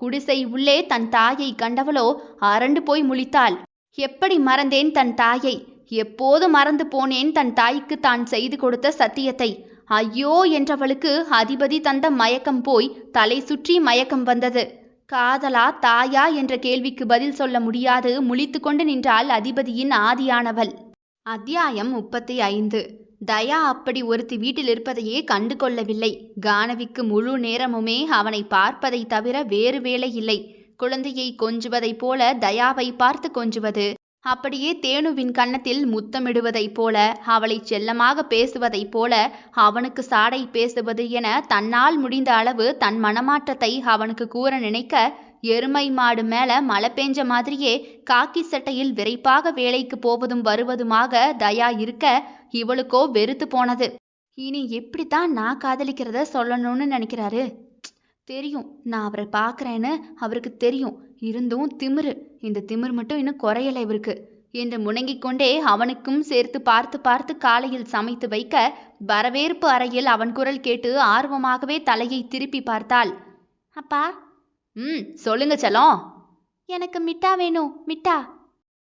குடிசை உள்ளே தன் தாயை கண்டவளோ அரண்டு போய் முழித்தாள். எப்படி மறந்தேன் தன் தாயை? எப்போது மறந்து போனேன் தன் தாய்க்கு தான் செய்து கொடுத்த சத்தியத்தை? ஐயோ என்றவளுக்கு அதிபதி தந்த மயக்கம் போய் தலை சுற்றி மயக்கம் வந்தது. காதலா தாயா என்ற கேள்விக்கு பதில் சொல்ல முடியாது முழித்து கொண்டு நின்றாள் அதிபதியின் ஆதியானவள். அத்தியாயம் 35. தயா அப்படி ஒருத்தி வீட்டில் இருப்பதையே கண்டு கொள்ளவில்லை. கானவிக்கு முழு நேரமுமே அவனை பார்ப்பதை தவிர வேறு வேலை இல்லை. குழந்தையை கொஞ்சுவதைப் போல தயாவை பார்த்து கொஞ்சுவது, அப்படியே தேனுவின் கன்னத்தில் முத்தமிடுவதைப் போல, அவளை செல்லமாக பேசுவதைப் போல அவனுக்கு சாடை பேசுவது என தன்னால் முடிந்த அளவு தன் மனமாற்றத்தை அவனுக்கு கூற நினைக்க, எருமை மாடு மேல மழை பெஞ்ச மாதிரியே காக்கி சட்டையில் விரைப்பாக வேலைக்கு போவதும் வருவதுமாக தயா இருக்க, இவளுக்கோ வெறுத்து போனது. இனி எப்படித்தான் நான் காதலிக்கிறத சொல்லணும்னு நினைக்கிறாரு? தெரியும், நான் அவரை பார்க்குறேன்னு அவருக்கு தெரியும். இருந்தும் திமிரு, இந்த திமிர் மட்டும் இன்னும் குறையலை இவருக்கு என்று முணங்கிக் கொண்டே அவனுக்கும் சேர்த்து பார்த்து பார்த்து காலையில் சமைத்து வைக்க, வரவேற்பு அறையில் அவன் குரல் கேட்டு ஆர்வமாகவே தலையை திருப்பி பார்த்தாள். அப்பா. சொல்லுங்க செல்லம். எனக்கு மிட்டா வேணும், மிட்டா.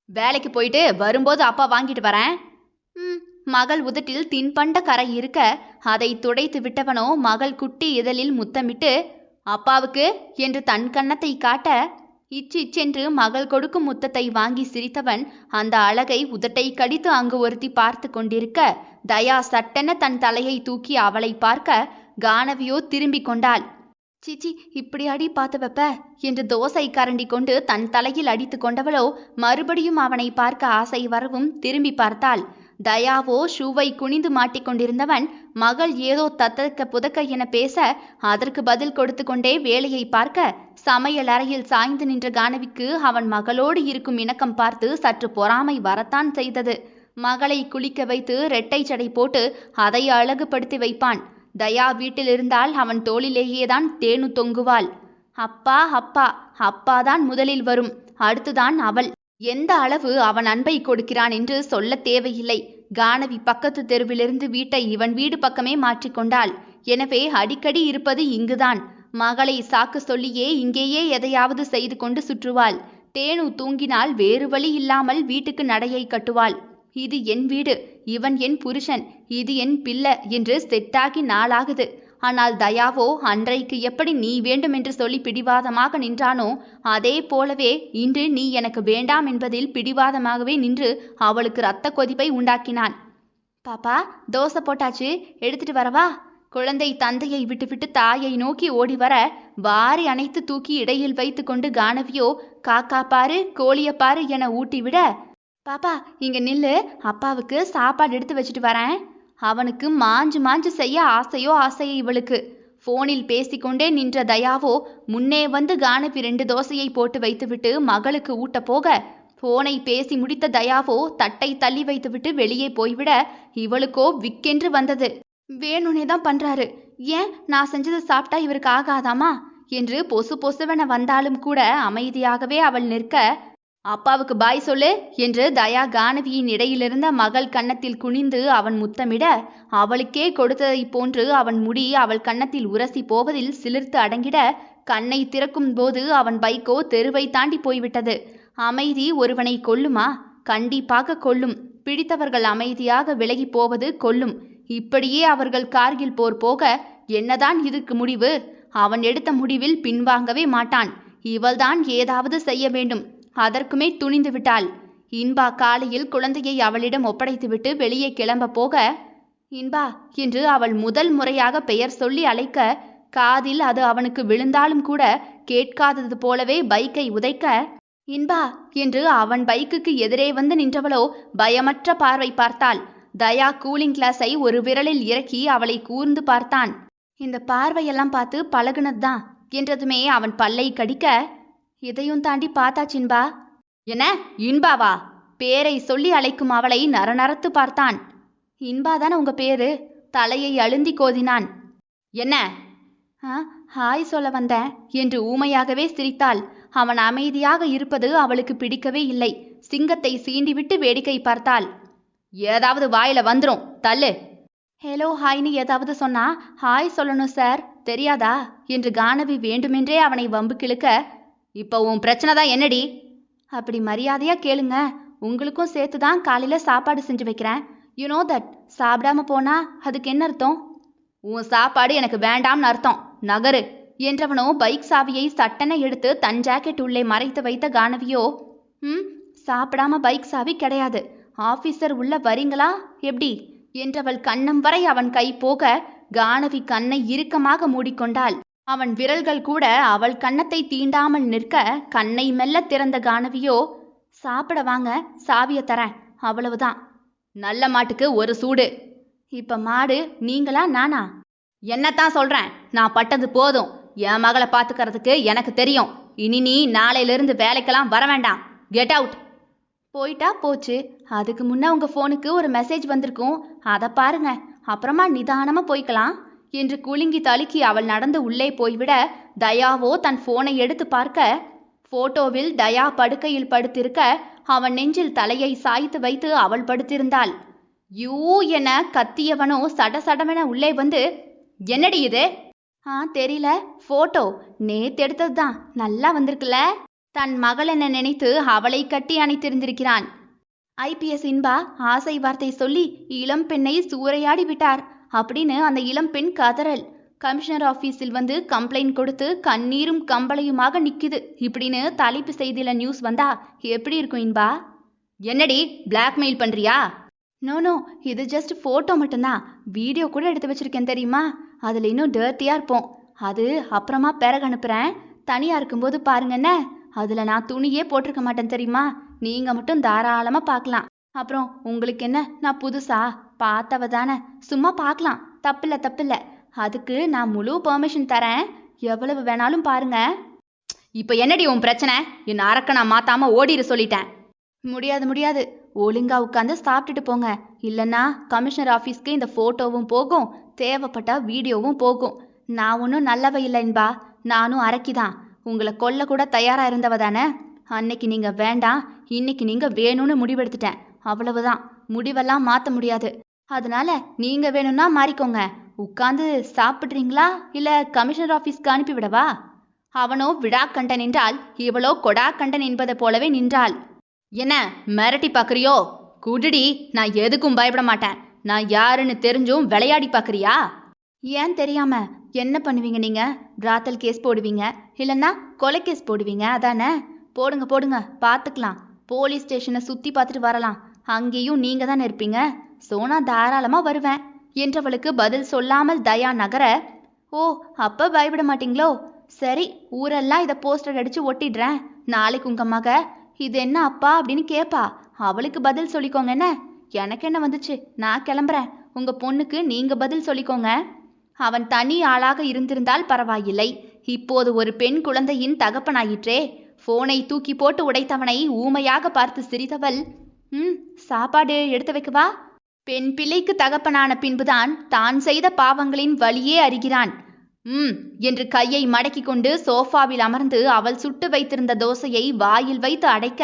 வேலைக்கு போயிட்டு வரும்போது அப்பா வாங்கிட்டு வரேன். மகள் உதட்டில் தின்பண்ட கரை இருக்க அதை துடைத்து விட்டவனோ மகள் குட்டி இதழில் முத்தமிட்டு, அப்பாவுக்கு என்று தன் கன்னத்தை காட்ட, இச்சென்று மகள் கொடுக்கும் முத்தத்தை வாங்கி சிரித்தவன் அந்த அழகை உதட்டை கடித்து அங்கு ஒருத்தி பார்த்து கொண்டிருக்க, தயா சட்டென தன் தலையை தூக்கி அவளை பார்க்க, கானவியோ திரும்பி கொண்டாள். சீச்சி, இப்படி அடி பார்த்து வைப்ப என்று தோசை கரண்டி கொண்டு தன் தலையில் அடித்து கொண்டவளோ மறுபடியும் அவனை பார்க்க ஆசை வரவும் திரும்பி பார்த்தாள். தயாவோ ஷூவை குனிந்து மாட்டிக்கொண்டிருந்தவன் மகள் ஏதோ தத்தக்க புதக்க என பேச அதற்கு பதில் கொடுத்து கொண்டே வேலையை பார்க்க, சமையல் அறையில் சாய்ந்து நின்ற கானவிக்கு அவன் மகளோடு இருக்கும் இணக்கம் பார்த்து சற்று பொறாமை வரத்தான் செய்தது. மகளை குளிக்க வைத்து ரெட்டை சடை போட்டு அதை அழகுபடுத்தி வைப்பான். தயா வீட்டில் இருந்தால் அவன் தோளிலேயேதான் தேனு தொங்குவாள். அப்பா அப்பா அப்பாதான் முதலில் வரும், அடுத்துதான் அவள். எந்த அளவு அவன் அன்பை கொடுக்கிறான் என்று சொல்ல தேவையில்லை. கானவி பக்கத்து தெருவிலிருந்து வீட்டை இவன் வீடு பக்கமே மாற்றிக்கொண்டாள். எனவே அடிக்கடி இருப்பது இங்குதான். மகளை சாக்கு சொல்லியே இங்கேயே எதையாவது செய்து கொண்டு சுற்றுவாள். தேனு தூங்கினால் வேறு வழி இல்லாமல் வீட்டுக்கு நடையை கட்டுவாள். இது என் வீடு, இவன் என் புருஷன், இது என் பிள்ளை என்று செட்டாகி நாளாகுது. ஆனால் தயாவோ அன்றைக்கு எப்படி நீ வேண்டும் என்று சொல்லி பிடிவாதமாக நின்றானோ அதே போலவே இன்று நீ எனக்கு வேண்டாம் என்பதில் பிடிவாதமாகவே நின்று அவளுக்கு இரத்த கொதிப்பை உண்டாக்கினான். பாப்பா, தோசை போட்டாச்சு, எடுத்துட்டு வரவா குழந்தை தந்தையை விட்டுவிட்டு தாயை நோக்கி ஓடி வர வாரி அணைத்து தூக்கி இடையில் வைத்து கொண்டு கானவியோ காக்கா பாரு கோழிய பாரு என ஊட்டிவிட, பாப்பா இங்க நில்லு, அப்பாவுக்கு சாப்பாடு எடுத்து வச்சுட்டு வரேன். அவனுக்கு மாஞ்சு மாஞ்சு செய்ய ஆசையோ ஆசையை இவளுக்கு. போனில் பேசிக்கொண்டே நின்ற தயாவோ முன்னே வந்து கானவி 2 தோசையை போட்டு வைத்துவிட்டு மகளுக்கு ஊட்ட போக, போனை பேசி முடித்த தயாவோ தட்டை தள்ளி வைத்துவிட்டு வெளியே போய்விட, இவளுக்கோ விக்கென்று வந்தது. வேணுனே தான் பண்றாரு, ஏன் நான் செஞ்சதை சாப்பிட்டா இவருக்கு ஆகாதாமா என்று பொசு பொசுவென வந்தாலும் கூட அமைதியாகவே அவள் நிற்க, அப்பாவுக்கு பாய் சொல்லு என்று தயா கானவியின் இடையிலிருந்த மகள் கன்னத்தில் குனிந்து அவன் முத்தமிட, அவளுக்கே கொடுத்ததை போன்று அவன் முடி அவள் கன்னத்தில் உரசி போவதில் சிலிர்த்து அடங்கிட, கண்ணை திறக்கும் போது அவன் பைக்கோ தெருவை தாண்டி போய்விட்டது. அமைதி ஒருவனை கொல்லுமா? கண்டிப்பாக கொல்லும். பிடித்தவர்கள் அமைதியாக விலகி போவது கொல்லும். இப்படியே அவர்கள் கார்கில் போர் போக என்னதான் இதுக்கு முடிவு? அவன் எடுத்த முடிவில் பின்வாங்கவே மாட்டான். இவள்தான் ஏதாவது செய்ய வேண்டும். அதற்குமே துணிந்து விட்டாள். இன்பா காலையில் குழந்தையை அவளிடம் ஒப்படைத்துவிட்டு வெளியே கிளம்ப போக, இன்பா என்று அவள் முதல் முறையாக பெயர் சொல்லி அழைக்க, காதில் அது அவனுக்கு விழுந்தாலும் கூட கேட்காதது போலவே பைக்கை உதைக்க, இன்பா என்று அவன் பைக்குக்கு எதிரே வந்து நின்றவளோ பயமற்ற பார்வை பார்த்தாள். தயா கூலிங் கிளாஸை ஒரு விரலில் இறக்கி அவளை கூர்ந்து பார்த்தான். இந்த பார்வையெல்லாம் பார்த்து பழகுனதுதான் என்றதுமே அவன் பல்லை கடிக்க, இதையும் தாண்டி பார்த்தாச்சின்பா. என்ன இன்பாவா? பேரை சொல்லி அழைக்கும் அவளை நரநரத்து பார்த்தான். இன்பாதானே உங்க பேரு? தலையை அழுந்தி கோதினான். என்ன? ஹாய் சொல்ல வந்தேன் என்று ஊமையாகவே சிரித்தாள். அவன் அமைதியாக இருப்பது அவளுக்கு பிடிக்கவே இல்லை. சிங்கத்தை சீண்டிவிட்டு வேடிக்கை பார்த்தாள். ஏதாவது வாயில வந்துரும், தள்ளு. ஹலோ ஹாய்னு ஏதாவது சொன்னா ஹாய் சொல்லணும் சார், தெரியாதா என்று கானவி வேண்டுமென்றே அவனை வம்பு கிழக்க, இப்போ உன் பிரச்சனை தான் என்னடி? அப்படி மரியாதையா கேளுங்க, உங்களுக்கும் சேர்த்து தான் காலையில சாப்பாடு செஞ்சு வைக்கிறேன். You know that. சாப்பிடாம போனா அதுக்கு என்ன அர்த்தம்? உன் சாப்பாடு எனக்கு வேண்டாம்னு அர்த்தம், நகரு என்றவனோ பைக் சாவியை சட்டென எடுத்து தன் ஜாக்கெட் உள்ளே மறைத்து வைத்த கானவியோ, சாப்பிடாம பைக் சாவி கிடையாது, ஆபீசர் உள்ள வரீங்களா எப்படி என்றவள் கன்னம் வரை அவன் கை போக, கானவி கண்ணை இறுக்கமாக மூடிக்கொண்டாள். அவன் விரல்கள் கூட அவள் கன்னத்தை தீண்டாமல் நிற்க, கண்ணை மெல்ல திறந்த கானவியோ, சாப்பிட வாங்க, சாவிய தரேன், அவ்வளவுதான். நல்ல மாட்டுக்கு ஒரு சூடு. இப்ப மாடு நீங்களா நானா? என்னத்தான் சொல்றேன், நான் பட்டது போதும். என் மகளை பாத்துக்கிறதுக்கு எனக்கு தெரியும். இனி நீ நாளையிலிருந்து வேலைக்கெல்லாம் வர வேண்டாம். Get out. போயிட்டா போச்சு. அதுக்கு முன்ன உங்க போனுக்கு ஒரு மெசேஜ் வந்திருக்கும், அதை பாருங்க, அப்புறமா நிதானமா போய்க்கலாம் என்று குலுங்கி தலுக்கி அவள் நடந்து உள்ளே போய்விட, தயாவோ தன் போனை எடுத்து பார்க்க, போட்டோவில் தயா படுக்கையில் படுத்திருக்க, அவன் நெஞ்சில் தலையை சாய்த்து வைத்து அவள் படுத்திருந்தாள். யூ என கத்தியவனோ சடசடமென உள்ளே வந்து, என்னடி இது? தெரியல, போட்டோ நேத்து எடுத்ததுதான், நல்லா வந்திருக்குல்ல. தன் மகள் என நினைத்து அவளை கட்டி அணைத்திருந்திருக்கிறான். ஐபிஎஸ் இன்பா ஆசை வார்த்தை சொல்லி இளம் பெண்ணை சூறையாடி விட்டார் அப்படின்னு அந்த இளம் பெண் கதறல். கமிஷனர் ஆபீஸில் வந்து கம்ப்ளைண்ட் கொடுத்து கண்ணீரும் கம்பளையுமாக நிக்குது இப்படின்னு தலைப்பு செய்தியில நியூஸ் வந்தா எப்படி இருக்கும் இன்பா? என்னடி பிளாக்மெயில் பண்றியா? நோ, இது ஜஸ்ட் போட்டோ மட்டும்தான். வீடியோ கூட எடுத்து வச்சிருக்கேன் தெரியுமா? அதுல இன்னும் டர்ட்டியா இருப்போம். அது அப்புறமா பிறகு அனுப்புறேன். தனியா இருக்கும்போது பாருங்கண்ணே. அதுல நான் துணியே போட்டிருக்க மாட்டேன் தெரியுமா? நீங்க மட்டும் தாராளமா பார்க்கலாம். அப்புறம் உங்களுக்கு என்ன, நான் புதுசா பார்த்தவ தானே, சும்மா பார்க்கலாம், தப்பில்ல. அதுக்கு நான் முழு பெர்மிஷன் தரேன், எவ்வளவு வேணாலும் பாருங்க. இப்ப என்னடி உன் பிரச்சனை? என் அரக்க நான் மாத்தாம ஓடிரு சொல்லிட்டேன். முடியாது, ஒழுங்கா உட்காந்து சாப்பிட்டுட்டு போங்க. இல்லைன்னா கமிஷனர் ஆஃபீஸ்க்கு இந்த போட்டோவும் போகும், தேவைப்பட்ட வீடியோவும் போகும். நான் ஒன்றும் நல்லவ இல்லைன்பா, நானும் அரக்கிதான். உங்களை கொல்ல கூட தயாரா இருந்தவ தானே. அன்னைக்கு நீங்க வேண்டாம், இன்னைக்கு நீங்க வேணும்னு முடிவெடுத்துட்டேன், அவ்வளவுதான். முடிவெல்லாம் மாற்ற முடியாது. அதனால நீங்க வேணும்னா மாறிக்கோங்க. உட்காந்து சாப்பிட்றீங்களா இல்ல கமிஷனர் ஆஃபீஸ்க்கு அனுப்பிவிடவா? அவனோ விடா கண்டன் என்றால், இவளோ கொடா கண்டன் என்பதை போலவே நின்றாள். என்ன மிரட்டி பாக்குறியோ? குடுடி, நான் எதுக்கும் பயப்பட மாட்டேன். நான் யாருன்னு தெரிஞ்சும் விளையாடி பாக்குறியா? ஏன் தெரியாம என்ன பண்ணுவீங்க நீங்க? பிராத்தல் கேஸ் போடுவீங்க, இல்லைன்னா கொலை கேஸ் போடுவீங்க, அதானே? போடுங்க, பார்த்துக்கலாம். போலீஸ் ஸ்டேஷனை சுத்தி பார்த்துட்டு வரலாம். அங்கேயும் நீங்க தானே இருப்பீங்க. சோனா தாராளமா வருவேன். என்றவளுக்கு பதில் சொல்லாமல் தயா நகர, ஓ அப்ப பயப்பட மாட்டீங்களோ? சரி, ஊரெல்லாம் இதை போஸ்டர் அடிச்சு ஒட்டிடுறேன். நாளைக்கு உங்க மக இது என்ன அப்பா அப்படின்னு கேப்பா. அவளுக்கு பதில் சொல்லிக்கோங்க. என்ன எனக்கு என்ன வந்துச்சு, நான் கிளம்புறேன். உங்க பொண்ணுக்கு நீங்க பதில் சொல்லிக்கோங்க. அவன் தனி ஆளாக இருந்திருந்தால் பரவாயில்லை. இப்போது ஒரு பெண் குழந்தையின் தகப்பனாயிற்றே. போனை தூக்கி போட்டு உடைத்தவனை ஊமையாக பார்த்து சிரித்தவள், சாப்பாடு எடுத்து வைக்கவா? பெண் பிள்ளைக்கு தகப்பனான பின்புதான் தான் செய்த பாவங்களின் வழியே அறிகிறான். என்று கையை மடக்கி கொண்டு சோஃபாவில் அமர்ந்து அவள் சுட்டு வைத்திருந்த தோசையை வாயில் வைத்து அடைக்க,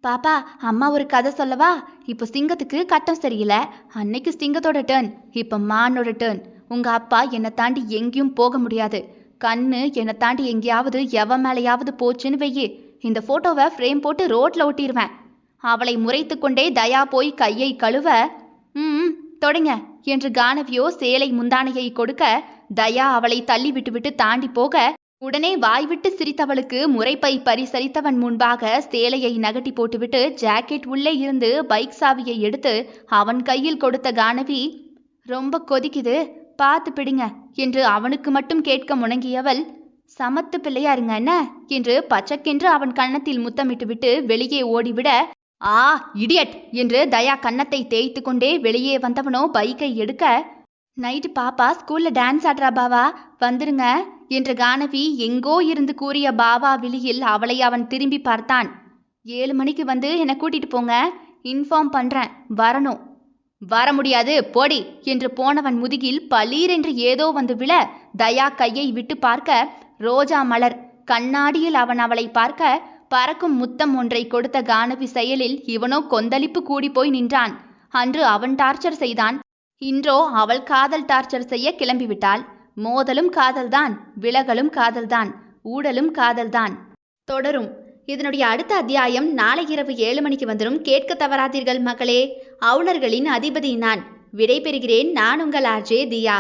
பாப்பா அம்மா ஒரு கதை சொல்லவா? இப்போ சிங்கத்துக்கு கட்டம் சரியில்லை. அன்னைக்கு சிங்கத்தோட டேர்ன், இப்போ மானோட டேர்ன். உங்க அப்பா என்னை தாண்டி எங்கேயும் போக முடியாது. கண்ணு என்னை தாண்டி எங்கேயாவது எவன் மேலையாவது போச்சுன்னு வெய்யி, இந்த போட்டோவை ஃப்ரேம் போட்டு ரோட்ல ஒட்டிடுவேன். அவளை முறைத்து கொண்டே தயா போய் கையை கழுவ, தொடங்க என்று கானவியோ சேலை முந்தானையை கொடுக்க, தயா அவளை தள்ளி விட்டுவிட்டு தாண்டி போக, உடனே வாய்விட்டு சிரித்தவளுக்கு முறைப்பை பரிசரித்தவன் முன்பாக சேலையை நகட்டி போட்டுவிட்டு ஜாக்கெட் உள்ளே இருந்து பைக் சாவியை எடுத்து அவன் கையில் கொடுத்த கானவி, ரொம்ப கொதிக்குது, பார்த்து பிடிங்க என்று அவனுக்கு மட்டும் கேட்க முணங்கியவள், சமத்து பிள்ளையா இருங்க என்ன என்று பச்சக்கென்று அவன் கன்னத்தில் முத்தமிட்டு விட்டு வெளியே ஓடிவிட, ஆ இடியட் என்று தயா கன்னத்தை தேய்த்து கொண்டே வெளியே வந்தவனோ பைக்கை எடுக்க, நைட்டு பாப்பா ஸ்கூல்ல டான்ஸ் ஆடுறா பாவா, வந்துருங்க என்று கானவி எங்கோ இருந்து கூறிய பாவா விழியில் அவளை அவன் திரும்பி பார்த்தான். 7 மணிக்கு வந்து என்னை கூட்டிட்டு போங்க, இன்ஃபார்ம் பண்றேன், வரணும். வர முடியாது போடி என்று போனவன் முதுகில் பளீரென்று ஏதோ வந்து விழ, தயா கையை விட்டு பார்க்க, ரோஜா மலர் கண்ணாடியில் அவன் அவளை பார்க்க, பறக்கும் முத்தம் ஒன்றை கொடுத்த கானவி செயலில் இவனோ கொந்தளிப்பு கூடி போய் நின்றான். அன்று அவன் டார்ச்சர் செய்தான், இன்றோ அவள் காதல் டார்ச்சர் செய்ய கிளம்பிவிட்டாள். மோதலும் காதல்தான், விலகலும் காதல்தான், ஊடலும் காதல்தான். தொடரும். இதனுடைய அடுத்த அத்தியாயம் நாளை இரவு 7 மணிக்கு வந்துடும். கேட்க தவறாதீர்கள் மக்களே. அவுணர்களின் அதிபதி நான். விடை பெறுகிறேன். நான் உங்கள் ஆர்ஜே தியா.